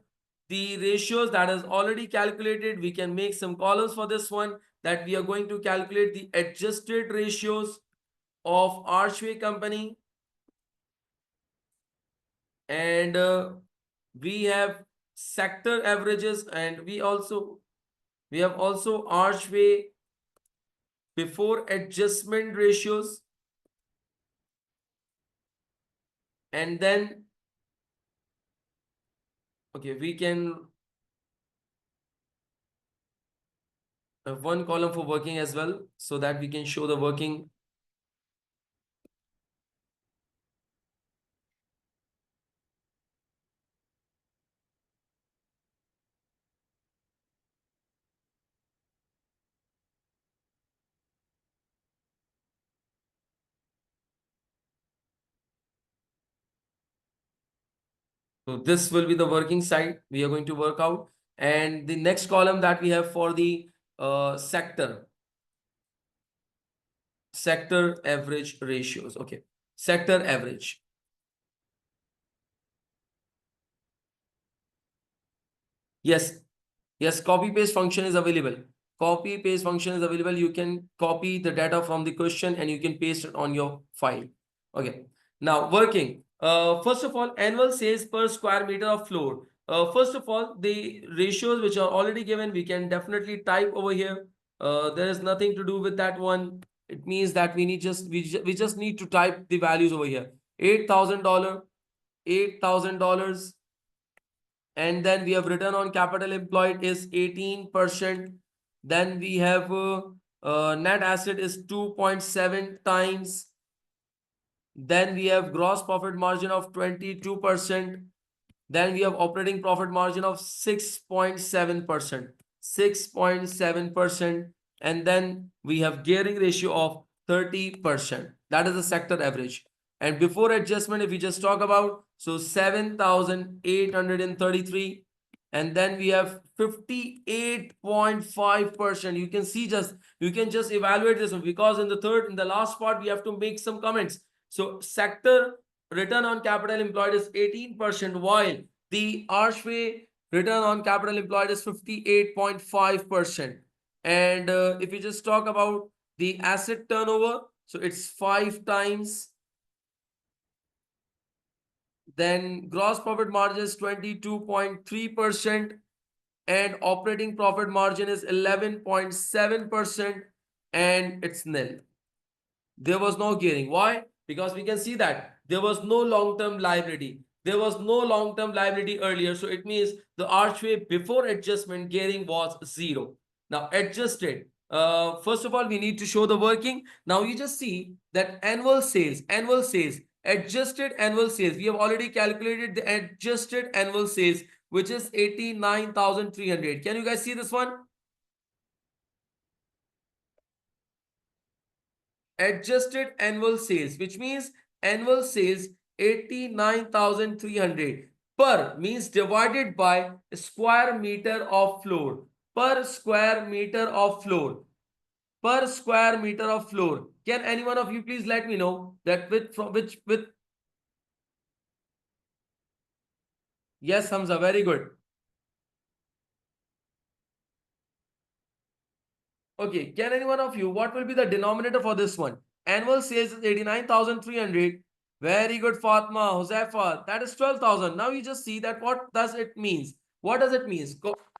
the ratios that is already calculated. We can make some columns for this one, that we are going to calculate the adjusted ratios of Archway company. And we have sector averages, and we have also Archway before adjustment ratios. And then, okay, we can have one column for working as well, so that we can show the working. So this will be the working side we are going to work out. And the next column that we have for the sector average ratios. Okay, sector average. Yes, Yes, copy paste function is available. Copy paste function is available. You can copy the data from the question and you can paste it on your file. Okay. Now working. First of all, annual sales per square meter of floor. First of all, the ratios which are already given, we can definitely type over here. There is nothing to do with that one. It means that we just need to type the values over here. $8,000, $8,000, and then we have return on capital employed is 18%. Then we have net asset is 2.7 times. Then we have gross profit margin of 22%. Then we have operating profit margin of 6.7%. 6.7%. And then we have gearing ratio of 30%. That is the sector average. And before adjustment, if we just talk about, so 7,833. And then we have 58.5%. You can see you can just evaluate this one, because in the last part, we have to make some comments. So sector return on capital employed is 18%, while the Archway return on capital employed is 58.5%. And if we just talk about the asset turnover, so it's 5 times. Then gross profit margin is 22.3%, and operating profit margin is 11.7%, and it's nil. There was no gearing. Why? Because we can see that there was no long-term liability. There was no long-term liability earlier. So it means the Archway before adjustment gearing was 0. Now adjusted. First of all, we need to show the working. Now you just see that annual sales, adjusted annual sales. We have already calculated the adjusted annual sales, which is 89,300. Can you guys see this one? Adjusted annual sales, which means annual sales 89,300 per means divided by square meter of floor, per square meter of floor, per square meter of floor. Can any one of you please let me know that with yes, Hamza, very good. Okay, can any one of you, what will be the denominator for this one? Annual sales is 89,300. Very good, Fatma, Josefa. That is 12,000. Now you just see that what does it means? What does it mean?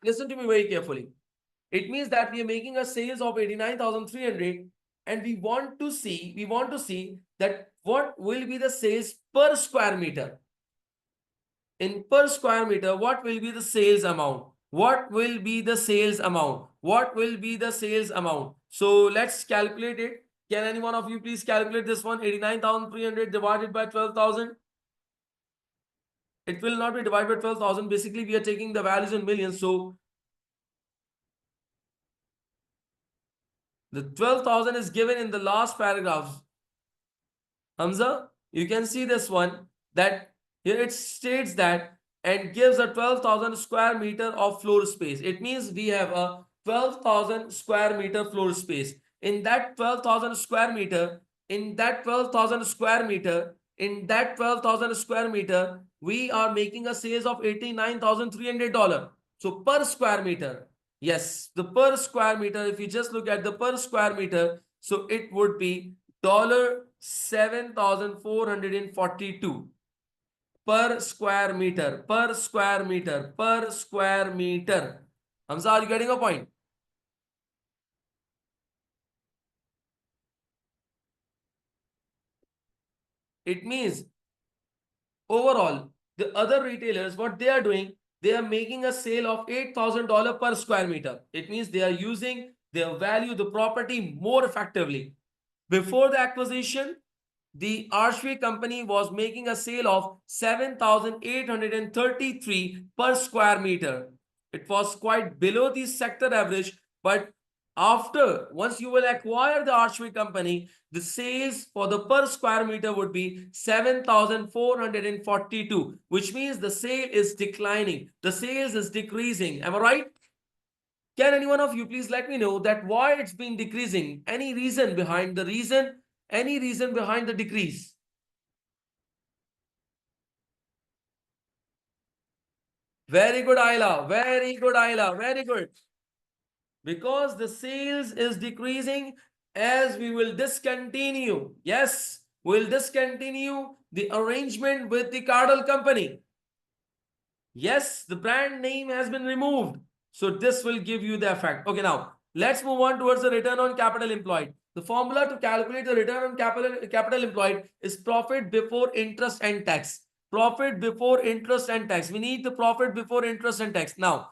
Listen to me very carefully. It means that we are making a sales of 89,300, and we want to see that what will be the sales per square meter. In per square meter, what will be the sales amount? What will be the sales amount? What will be the sales amount? So let's calculate it. Can any one of you please calculate this one? 89,300 divided by 12,000. It will not be divided by 12,000. Basically, we are taking the values in millions. So the 12,000 is given in the last paragraph. Hamza, you can see this one, that here it states that and gives a 12,000 square meter of floor space. It means we have a 12,000 square meter floor space. In that 12,000 square meter, in that 12,000 square meter, we are making a sales of $89,300. So per square meter, yes, the per square meter, if you just look at the per square meter, so it would be $7,442 per square meter, per square meter, per square meter. Hamza, are you getting a point? It means overall, the other retailers, what they are doing, they are making a sale of $8,000 per square meter. It means they are using their value, the property more effectively. Before the acquisition, the Archway company was making a sale of 7,833 per square meter. It was quite below the sector average, but once you will acquire the Archway company, the sales for the per square meter would be 7,442, which means the sale is declining. The sales is decreasing. Am I right? Can any one of you please let me know that why it's been decreasing? Any reason behind the reason? Any reason behind the decrease? Very good, Ayla. Very good, Ayla. Very good. Because the sales is decreasing as we will discontinue. Yes, we'll discontinue the arrangement with the Cardinal company. Yes, the brand name has been removed. So this will give you the effect. Okay, now let's move on towards the return on capital employed. The formula to calculate the return on capital employed is profit before interest and tax. Profit before interest and tax. We need the profit before interest and tax. Now,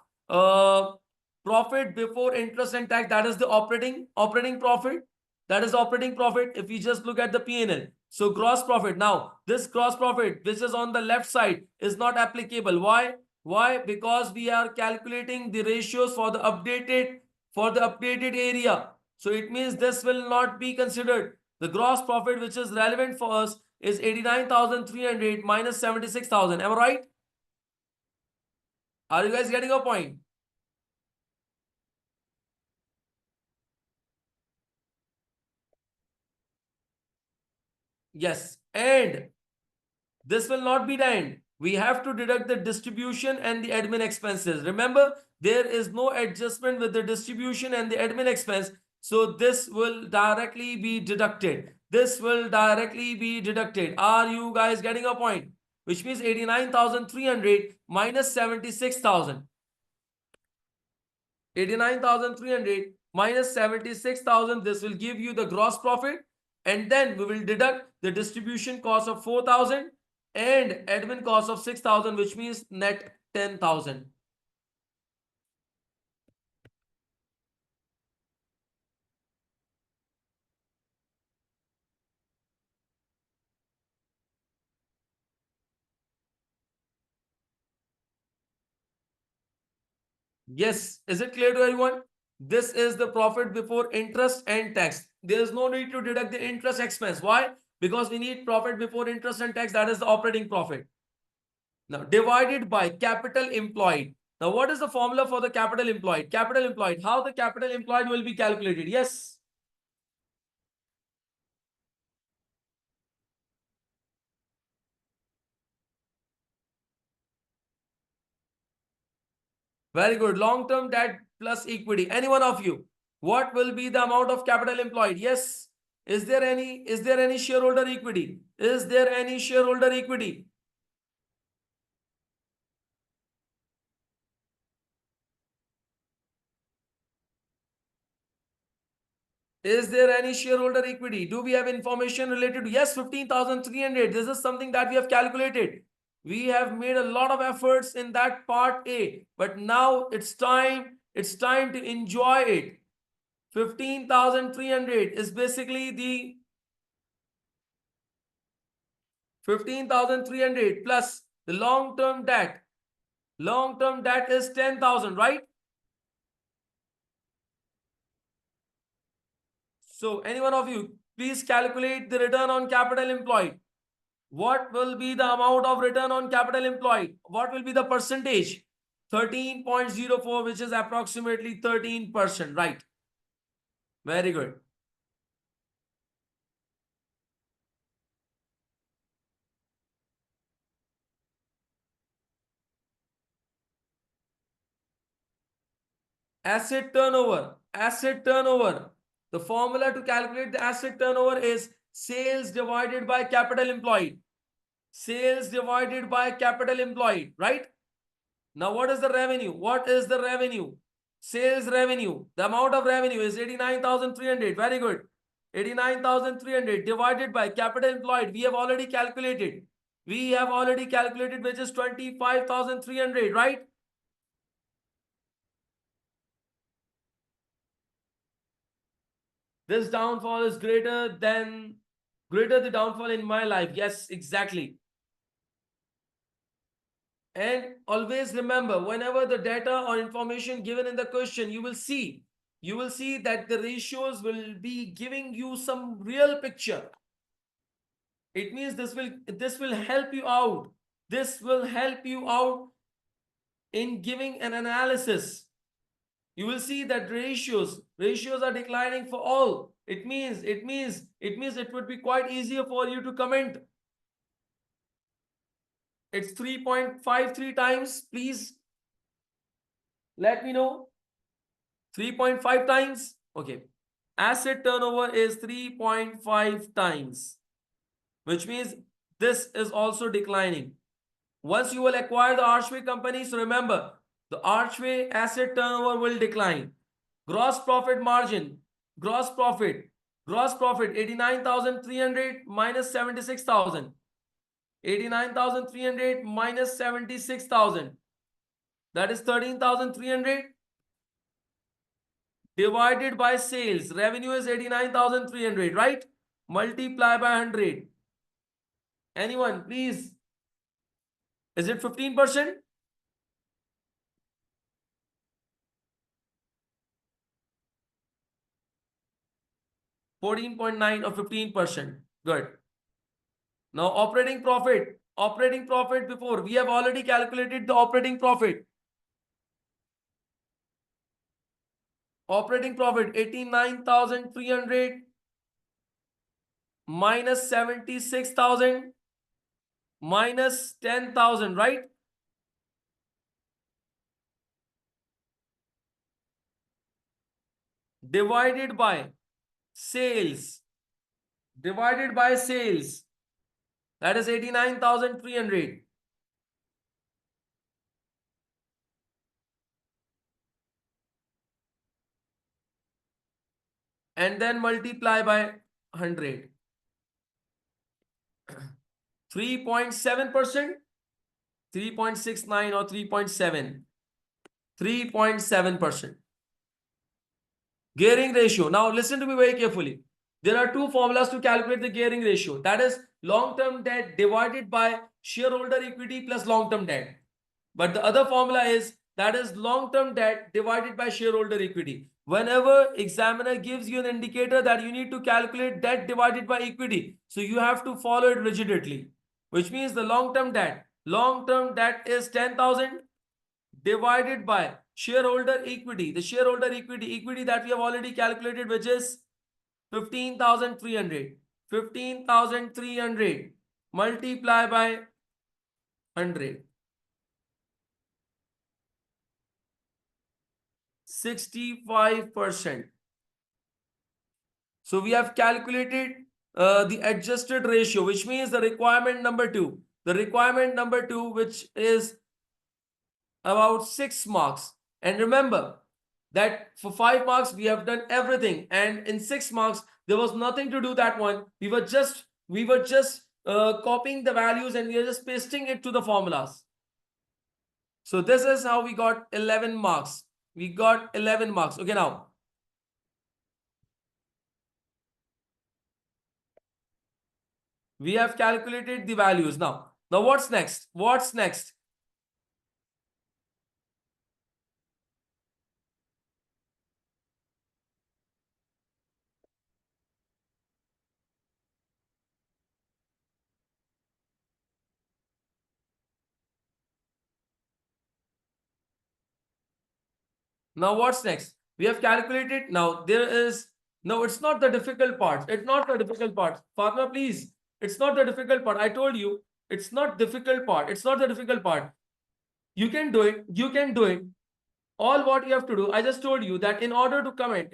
profit before interest and tax, that is the operating profit. That is operating profit. If we just look at the P&L. So gross profit. Now, this gross profit, which is on the left side, is not applicable. Why? Why? Because we are calculating the ratios for the updated area. So it means this will not be considered. The gross profit which is relevant for us is 89,300 minus 76,000. Am I right? Are you guys getting a point? Yes. And this will not be the end. We have to deduct the distribution and the admin expenses. Remember, there is no adjustment with the distribution and the admin expense. So this will directly be deducted. This will directly be deducted. Are you guys getting a point? Which means 89,300 minus 76,000. 89,300 minus 76,000. This will give you the gross profit. And then we will deduct the distribution cost of 4,000 and admin cost of 6,000, which means net 10,000. Yes, is it clear to everyone? This is the profit before interest and tax. There is no need to deduct the interest expense. Why? Because we need profit before interest and tax. That is the operating profit. Now, divided by capital employed. Now, what is the formula for the capital employed? Capital employed. How the capital employed will be calculated? Yes. Very good. Long-term debt plus equity. Any one of you. What will be the amount of capital employed? Yes. Is there any shareholder equity? Is there any shareholder equity? Is there any shareholder equity? Do we have information related to? Yes, 15,300. This is something that we have calculated. We have made a lot of efforts in that part A, but now it's time to enjoy it. 15,300 is basically the 15,300 plus the long-term debt. Long-term debt is 10,000, right? So any one of you, please calculate the return on capital employed. What will be the amount of return on capital employed? What will be the percentage? 13.04, which is approximately 13%, right? Very good. Asset turnover. Asset turnover. The formula to calculate the asset turnover is sales divided by capital employed. Sales divided by capital employed, right? Now, what is the revenue? What is the revenue? Sales revenue. The amount of revenue is 89,300. Very good. 89,300 divided by capital employed. We have already calculated. We have already calculated, which is 25,300, right? This downfall is greater the downfall in my life. Yes, exactly. And always remember, whenever the data or information given in the question, you will see that the ratios will be giving you some real picture. It means this will help you out. This will help you out in giving an analysis. You will see that ratios are declining for all. It means it would be quite easier for you to comment. It's 3.53 times. Please Let me know. 3.5 times. Okay. Asset turnover is 3.5 times, which means this is also declining. Once you will acquire the Archway company, so remember, the Archway asset turnover will decline. Gross profit margin, gross profit, 89,300 minus 76,000. 89,300 minus 76,000. That is 13,300 divided by sales. Revenue is 89,300, right? Multiply by 100. Anyone, please. Is it 15%? 14.9 or 15%. Good. Now operating profit. Operating profit before. We have already calculated the operating profit. Operating profit 89,300 minus 76,000 minus 10,000, right? Divided by sales. Divided by sales. That is 89,300. And then multiply by 100. 3.7%, 3.69 or 3.7. 3.7%. Gearing ratio. Now listen to me very carefully. There are two formulas to calculate the gearing ratio. That is long-term debt divided by shareholder equity plus long-term debt. But the other formula is that is long-term debt divided by shareholder equity. Whenever examiner gives you an indicator that you need to calculate debt divided by equity, so you have to follow it rigidly, which means the long-term debt is 10,000 divided by shareholder equity. The shareholder equity that we have already calculated, which is 15,300. 15,300 multiply by 100. 65%. So we have calculated the adjusted ratio, which means the requirement number 2. The requirement number 2, which is about 6 marks. And remember that for 5 marks, we have done everything. And in 6 marks, there was nothing to do that one. We were just copying the values and we are just pasting it to the formulas. So this is how we got 11 marks. We got 11 marks. Okay, now. We have calculated the values. Now what's next? What's next? Now what's next? We have calculated. Now there is, no, it's not the difficult part. It's not the difficult part. Fatma, please. It's not the difficult part. I told you, it's not difficult part. It's not the difficult part. You can do it. You can do it. All what you have to do, I just told you that in order to comment,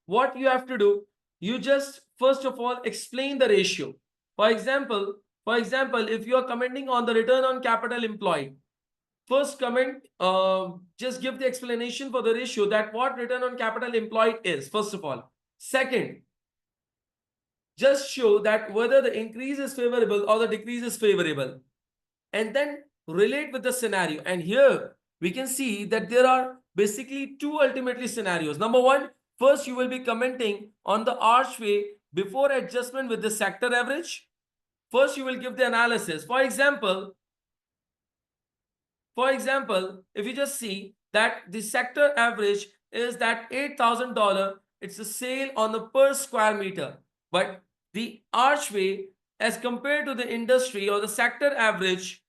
what you have to do, you just first of all explain the ratio. For example, if you are commenting on the return on capital employed, first comment, just give the explanation for the ratio, that what return on capital employed is, first of all. Second, just show that whether the increase is favorable or the decrease is favorable. And then relate with the scenario. And here we can see that there are basically two ultimately scenarios. Number one, first you will be commenting on the Archway before adjustment with the sector average. First you will give the analysis. For example, if you just see that the sector average is that $8,000, it's a sale on the per square meter. But the Archway, as compared to the industry or the sector average,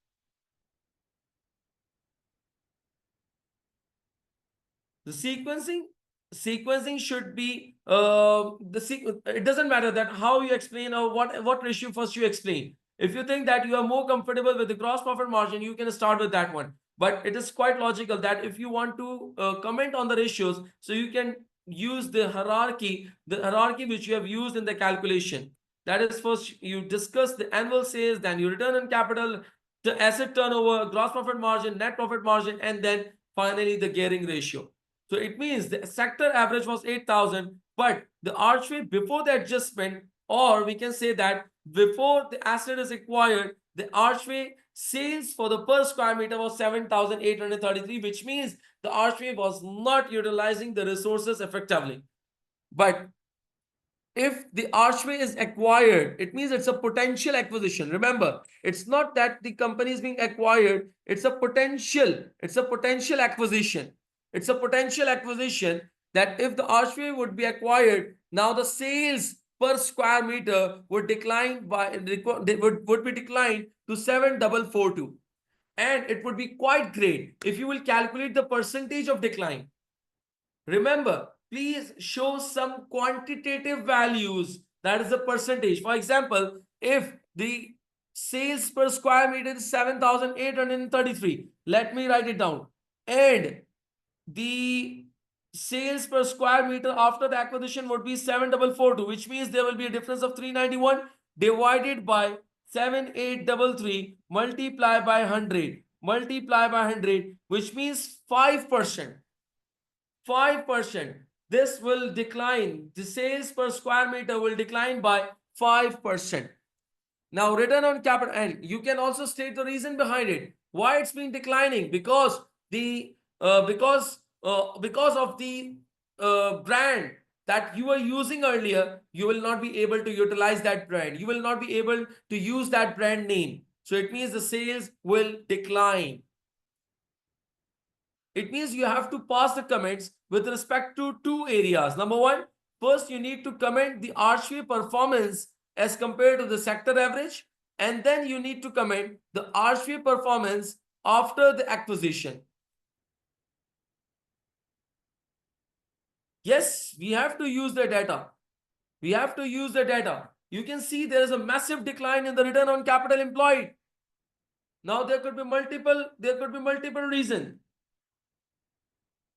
the sequencing should be it doesn't matter that how you explain or what ratio first you explain. If you think that you are more comfortable with the gross profit margin, you can start with that one. But it is quite logical that if you want to comment on the ratios, so you can use the hierarchy which you have used in the calculation. That is, first you discuss the annual sales, then you return on capital, the asset turnover, gross profit margin, net profit margin, and then finally the gearing ratio. So it means the sector average was 8,000, but the Archway before the adjustment, or we can say that before the asset is acquired, the Archway sales for the per square meter was 7,833, which means the Archway was not utilizing the resources effectively. But if the Archway is acquired, it means it's a potential acquisition. Remember, it's not that the company is being acquired, it's a potential acquisition. It's a potential acquisition that if the Archway would be acquired, now the sales per square meter would decline would be declined to 7,442. And it would be quite great if you will calculate the percentage of decline. Remember, please show some quantitative values, that is the percentage. For example, if the sales per square meter is 7,833, let me write it down. And the sales per square meter after the acquisition would be 7,442, which means there will be a difference of 391 divided by 7,833 multiply by 100, which means 5%. 5%. This will decline. The sales per square meter will decline by 5%. Now, return on capital, and you can also state the reason behind it. Why it's been declining? Because because of the brand that you were using earlier, you will not be able to utilize that brand. You will not be able to use that brand name. So it means the sales will decline. It means you have to pass the comments with respect to two areas. Number one, first you need to comment the Archway performance as compared to the sector average, and then you need to comment the Archway performance after the acquisition. Yes, we have to use the data. We have to use the data. You can see there is a massive decline in the return on capital employed. Now there could be multiple reasons.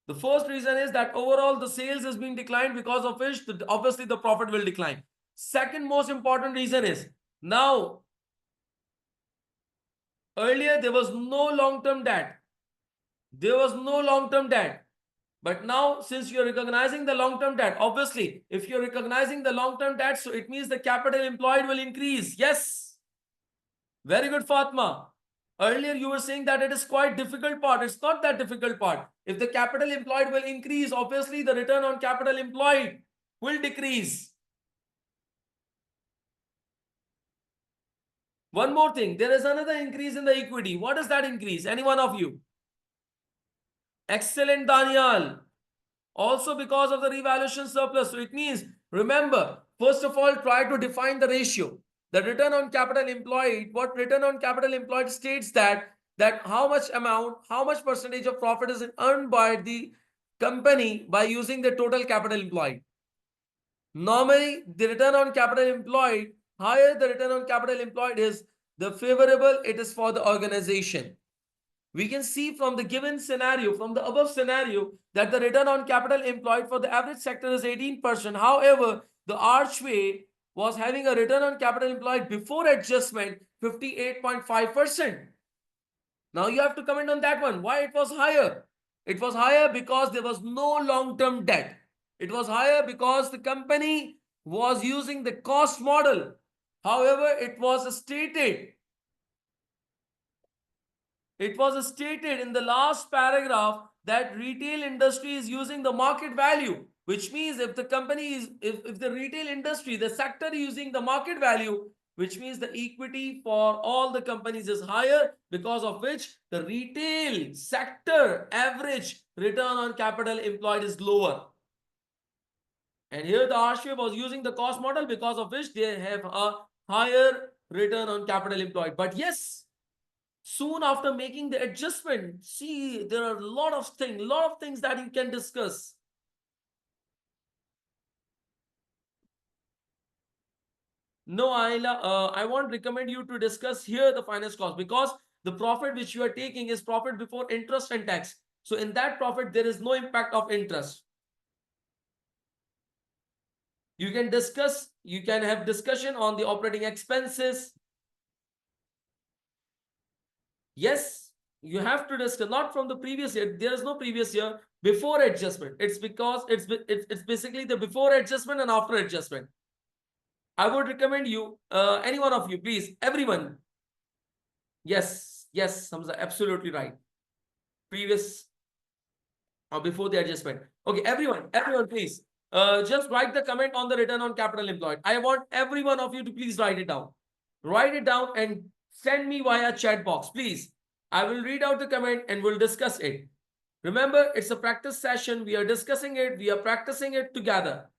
The first reason is that overall the sales is being declined, because of which obviously the profit will decline. Second most important reason is, now earlier there was no long-term debt. There was no long-term debt. But now, since you're recognizing the long-term debt, obviously, if you're recognizing the long-term debt, so it means the capital employed will increase. Yes. Very good, Fatma. Earlier, you were saying that it is quite difficult part. It's not that difficult part. If the capital employed will increase, obviously the return on capital employed will decrease. One more thing, there is another increase in the equity. What is that increase? Any one of you? Excellent, Daniel. Also because of the revaluation surplus. So it means, remember, first of all, try to define the ratio. The return on capital employed, what return on capital employed states that how much percentage of profit is earned by the company by using the total capital employed. Normally, the return on capital employed, higher the return on capital employed is, the favorable it is for the organization. We can see from the given scenario, from the above scenario, that the return on capital employed for the average sector is 18%. However, the Archway was having a return on capital employed before adjustment 58.5%. Now you have to comment on that one. Why it was higher? It was higher because there was no long-term debt. It was higher because the company was using the cost model. However, it was stated in the last paragraph that retail industry is using the market value, which means if the company is, if the retail industry, the sector is using the market value, which means the equity for all the companies is higher, because of which the retail sector average return on capital employed is lower. And here the Archway was using the cost model, because of which they have a higher return on capital employed. But yes, soon after making the adjustment, see, there are a lot of things that you can discuss. No, I won't recommend you to discuss here the finance cost, because The profit which you are taking is profit before interest and tax. So in that profit, there is no impact of interest. You can discuss, you can have discussion on the operating expenses. Yes, you have to discuss, not from the previous year. There is no previous year before adjustment. It's because it's basically the before adjustment and after adjustment. I would recommend you, any one of you, please, everyone. Yes, Hamza, absolutely right. Previous or before the adjustment. Okay, everyone, please. Just write the comment on the return on capital employed. I want every one of you to please write it down. Write it down and send me via chat box, please. I will read out the comment and we'll discuss it. Remember, it's a practice session. We are discussing it. We are practicing it together.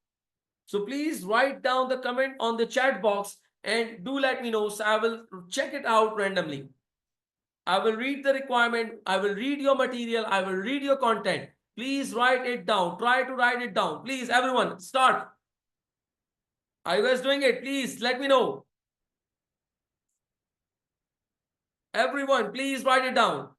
So please write down the comment on the chat box and do let me know. So I will check it out randomly. I will read the requirement. I will read your material. I will read your content. Please write it down. Try to write it down. Please, everyone, start. Are you guys doing it? Please let me know. Everyone, please write it down.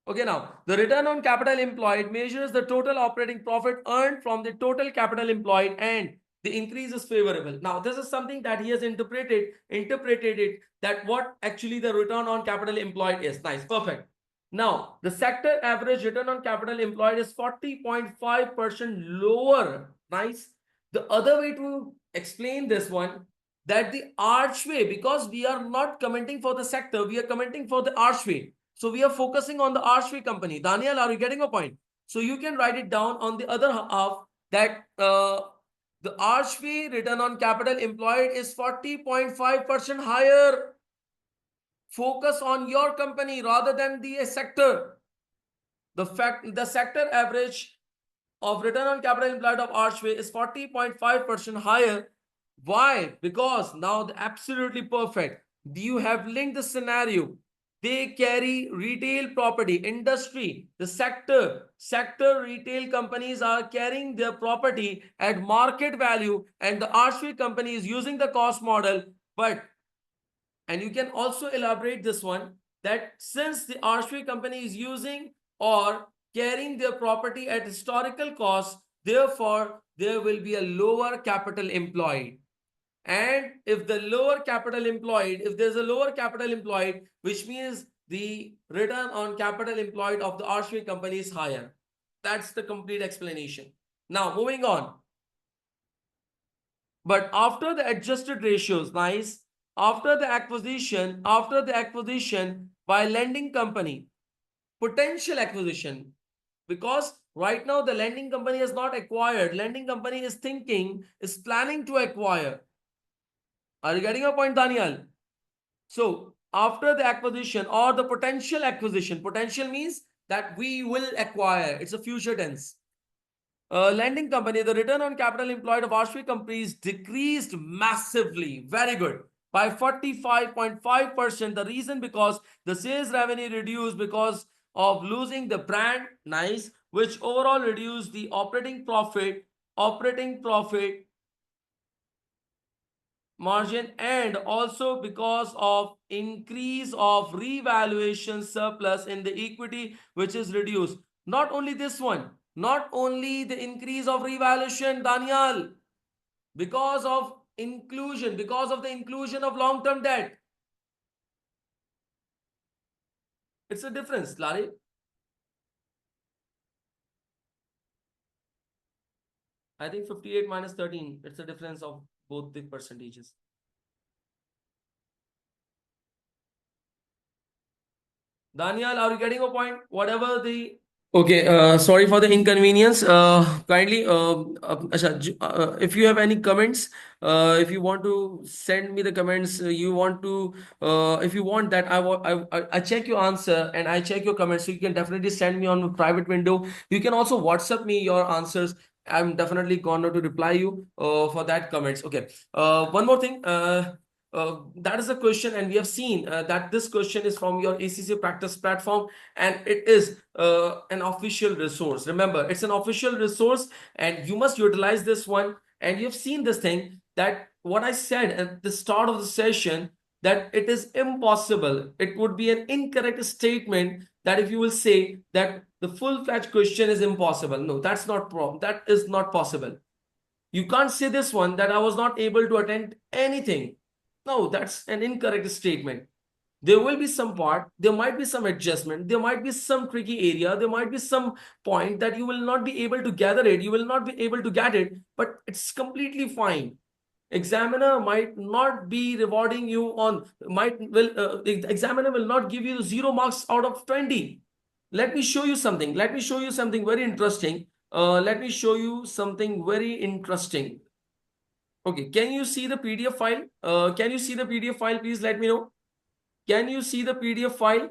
Okay, now the return on capital employed measures the total operating profit earned from the total capital employed, and the increase is favorable. Now, this is something that he has interpreted it that what actually the return on capital employed is. Nice, perfect. Now, the sector average return on capital employed is 40.5% lower. Nice. The other way to explain this one, that the Archway, because we are not commenting for the sector, we are commenting for the Archway. So we are focusing on the Archway company. Daniel, are you getting a point? So you can write it down on the other half that the Archway return on capital employed is 40.5% higher. Focus on your company rather than the sector. The sector average of return on capital employed of Archway is 40.5% higher. Why? Because now the absolutely perfect. You have linked the scenario. They carry retail property, industry, the sector retail companies are carrying their property at market value, and the Archway company is using the cost model. But, and you can also elaborate this one, that since the Archway company is using or carrying their property at historical cost, therefore there will be a lower capital employed. And if the lower capital employed, if there's a lower capital employed, which means the return on capital employed of the Archway company is higher. That's the complete explanation. Now, moving on. But after the adjusted ratios, nice, after the acquisition by lending company, potential acquisition, because right now the lending company has not acquired, lending company is planning to acquire. Are you getting a point, Daniel? So after the acquisition or the potential acquisition, potential means that we will acquire. It's a future tense. Lending company, the return on capital employed of Archway companies decreased massively. Very good. By 45.5%. The reason because the sales revenue reduced because of losing the brand, nice, which overall reduced the operating profit margin, and also because of increase of revaluation surplus in the equity, which is reduced. Not only this one, not only the increase of revaluation, Daniel, because of the inclusion of long-term debt. It's a difference, Larry. I think 58 minus 13, it's a difference of both the percentages. Daniel, are you getting a point? Whatever the... Okay, sorry for the inconvenience. Kindly, if you have any comments, if you want to send me the comments, if you want that, I check your answer and I check your comments. So you can definitely send me on a private window. You can also WhatsApp me your answers. I'm definitely going to reply you for that comments. Okay. One more thing. That is a question, and we have seen that this question is from your ACCA Practice platform, and it is an official resource. Remember, it's an official resource, and you must utilize this one. and you've seen this thing, that what I said at the start of the session, that it is impossible. It would be an incorrect statement that if you will say that the full-fledged question is impossible. No, that's not that is not possible. You can't say this one, that I was not able to attend anything. No, that's an incorrect statement. There will be some part, there might be some adjustment, there might be some tricky area, there might be some point that you will not be able to gather it, you will not be able to get it, but it's completely fine. Examiner might not be rewarding you on, the examiner will not give you 0 marks out of 20. Let me show you something. Let me show you something very interesting. Let me show you something very interesting. Okay, can you see the PDF file? Can you see the PDF file? Please let me know. Can you see the PDF file?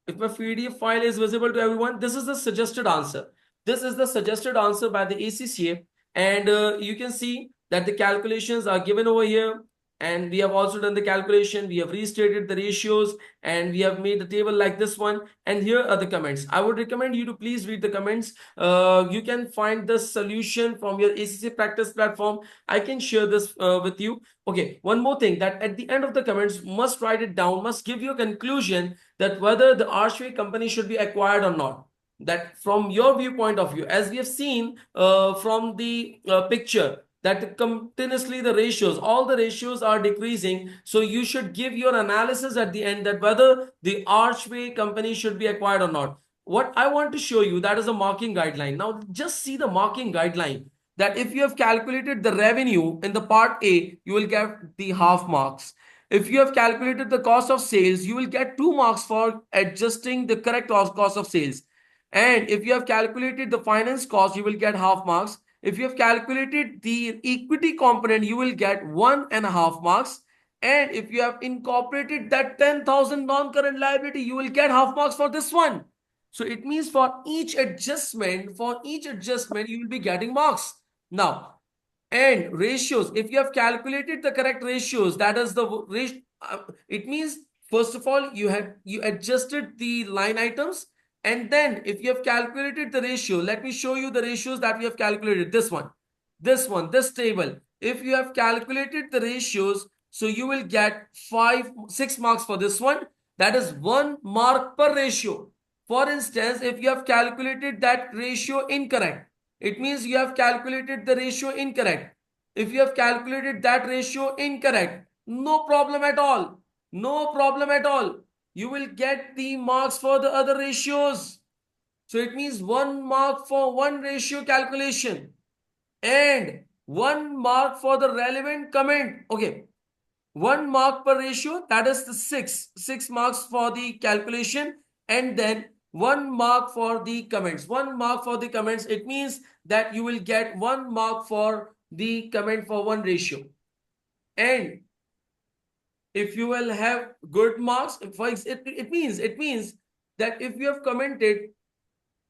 If my PDF file is visible to everyone, this is the suggested answer. This is the suggested answer by the ACCA. And you can see that the calculations are given over here. And we have also done the calculation. We have restated the ratios and we have made the table like this one. And here are the comments. I would recommend you to please read the comments. You can find the solution from your ACCA practice platform. I can share this with you. Okay, one more thing, that at the end of the comments, must write it down, must give your conclusion that whether the Archway company should be acquired or not. That from your viewpoint of view, as we have seen from the picture, that continuously the ratios, all the ratios are decreasing. So you should give your analysis at the end, that whether the Archway company should be acquired or not. What I want to show you, that is a marking guideline. Now just see the marking guideline, that if you have calculated the revenue in the part A, you will get the half marks. If you have calculated the cost of sales, you will get 2 marks for adjusting the correct cost of sales. And if you have calculated the finance cost, you will get half marks. If you have calculated the equity component, you will get 1.5 marks. And if you have incorporated that 10,000 non-current liability, you will get half marks for this one. So it means for each adjustment, you will be getting marks. Now, and ratios, if you have calculated the correct ratios, that is the ratio, it means first of all you adjusted the line items, and then if you have calculated the ratio, let me show you the ratios that we have calculated. This table, if you have calculated the ratios, so you will get 6 marks for this one. That is 1 mark per ratio. For instance, if you have calculated that ratio incorrect, it means you have calculated the ratio incorrect. If you have calculated that ratio incorrect, no problem at all. No problem at all. You will get the marks for the other ratios. So it means 1 mark for one ratio calculation and 1 mark for the relevant comment. Okay. 1 mark per ratio, that is the 6 marks for the calculation, and then 1 mark for the comments. 1 mark for the comments, it means that you will get 1 mark for the comment for one ratio. And if you will have good marks, it means that if you have commented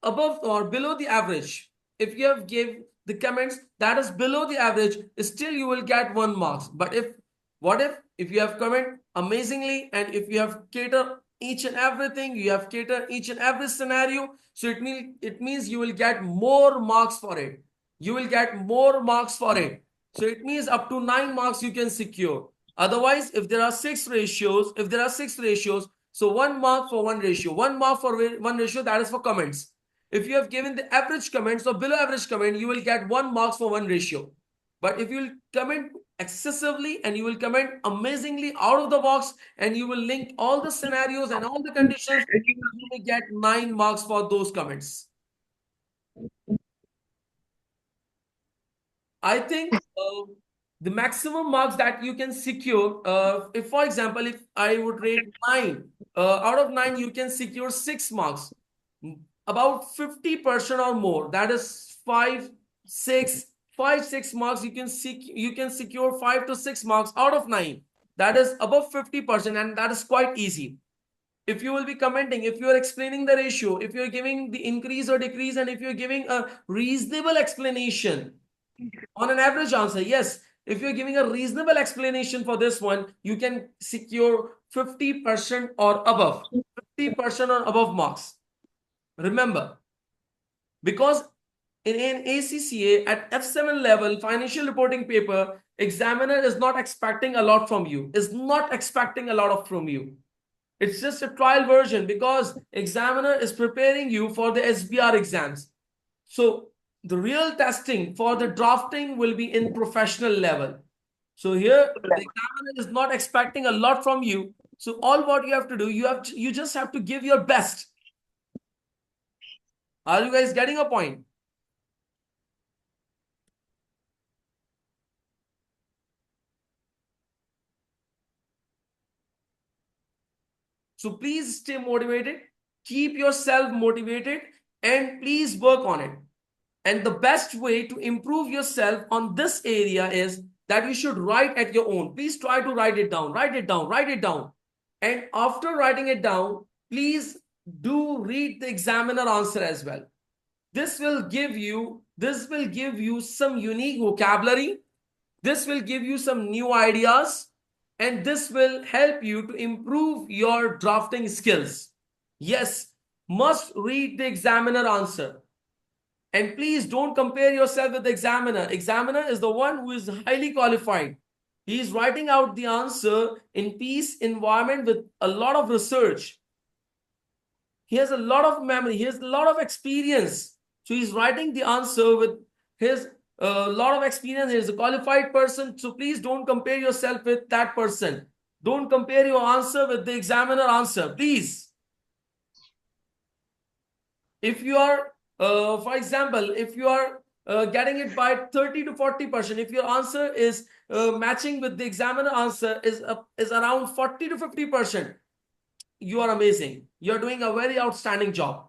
above or below the average, if you have give the comments that is below the average, still you will get 1 marks. But if you have comment amazingly, and if you have cater each and everything, you have cater each and every scenario, so it means you will get more marks for it. You will get more marks for it. So it means up to 9 marks you can secure. Otherwise, if there are 6 ratios, so 1 mark for one ratio, 1 mark for one ratio, that is for comments. If you have given the average comments or below average comment, you will get 1 marks for one ratio. But if you will comment excessively and you will comment amazingly out of the box, and you will link all the scenarios and all the conditions, you will get 9 marks for those comments. I think the maximum marks that you can secure, if for example, if I would rate 9, out of 9, you can secure 6 marks. About 50% or more, that is 5, 6 marks, you can secure 5 to 6 marks out of 9. That is above 50%, and that is quite easy. If you will be commenting, if you are explaining the ratio, if you're giving the increase or decrease, and if you're giving a reasonable explanation on an average answer, yes, if you're giving a reasonable explanation for this one, you can secure 50% or above, 50% or above marks. Remember, because in ACCA at F7 level financial reporting paper, examiner is not expecting a lot from you, is not expecting a lot of from you. It's just a trial version because examiner is preparing you for the SBR exams. So the real testing for the drafting will be in professional level. So here the examiner is not expecting a lot from you. So all what you have to do, you just have to give your best. Are you guys getting a point? So please stay motivated, keep yourself motivated, and please work on it. And the best way to improve yourself on this area is that you should write at your own. Please try to write it down, write it down, write it down. And after writing it down, please do read the examiner answer as well. This will give you some unique vocabulary. This will give you some new ideas, and this will help you to improve your drafting skills. Yes, must read the examiner answer. And please don't compare yourself with the examiner. Examiner is the one who is highly qualified. He is writing out the answer in peace environment with a lot of research. He has a lot of memory. He has a lot of experience. So he's writing the answer with his lot of experience. He's a qualified person. So please don't compare yourself with that person. Don't compare your answer with the examiner answer, please. If you are, for example, if you are getting it by 30 to 40%, if your answer is matching with the examiner answer is around 40 to 50%, you are amazing. You're doing a very outstanding job.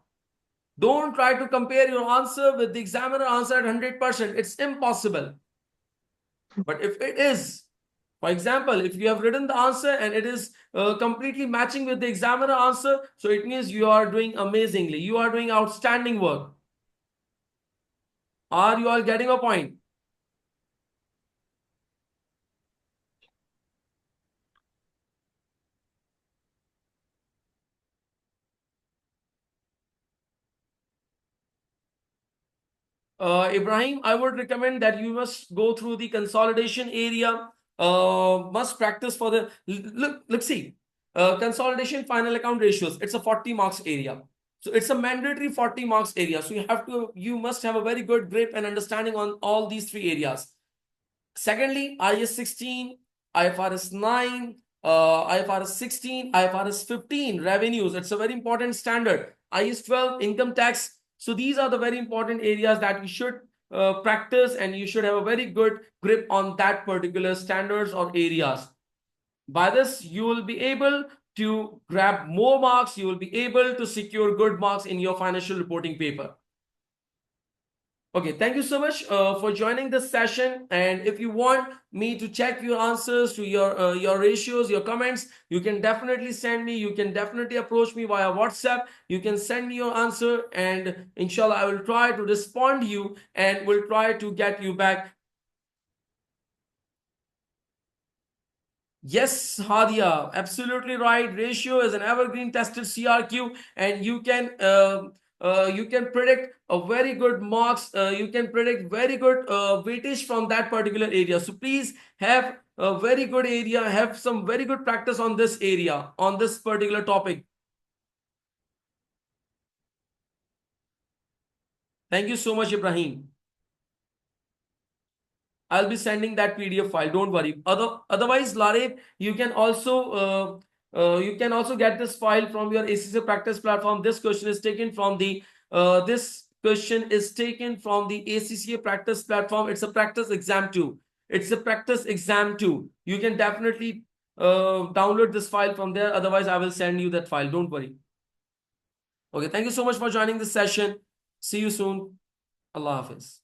Don't try to compare your answer with the examiner answer at 100%. It's impossible. But if it is, for example, if you have written the answer and it is completely matching with the examiner answer, so it means you are doing amazingly. You are doing outstanding work. Are you all getting a point? Ibrahim, I would recommend that you must go through the consolidation area. Must practice for the look. See, consolidation final account ratios. It's a 40 marks area. So it's a mandatory 40 marks area. So you must have a very good grip and understanding on all these three areas. Secondly, IAS 16, IFRS 9, IFRS 16, IFRS 15, revenues. It's a very important standard. IAS 12, income tax. So these are the very important areas that you should practice, and you should have a very good grip on that particular standards or areas. By this, you will be able to grab more marks. You will be able to secure good marks in your financial reporting paper. Okay, thank you so much for joining this session. And if you want me to check your answers to your ratios, your comments, you can definitely send me. You can definitely approach me via WhatsApp. You can send me your answer, and inshallah, I will try to respond to you and will try to get you back. Yes, Hadia, absolutely right. Ratio is an evergreen tested CRQ, and you can predict a very good marks. You can predict very good weightage from that particular area. So please have a very good area. Have some very good practice on this area, on this particular topic. Thank you so much, Ibrahim. I'll be sending that PDF file. Don't worry. Otherwise, Larif, you can also get this file from your ACCA Practice platform. This question is taken from the ACCA Practice platform. It's a practice exam too. It's a practice exam too. You can definitely download this file from there. Otherwise, I will send you that file. Don't worry. Okay. Thank you so much for joining this session. See you soon. Allah Hafiz.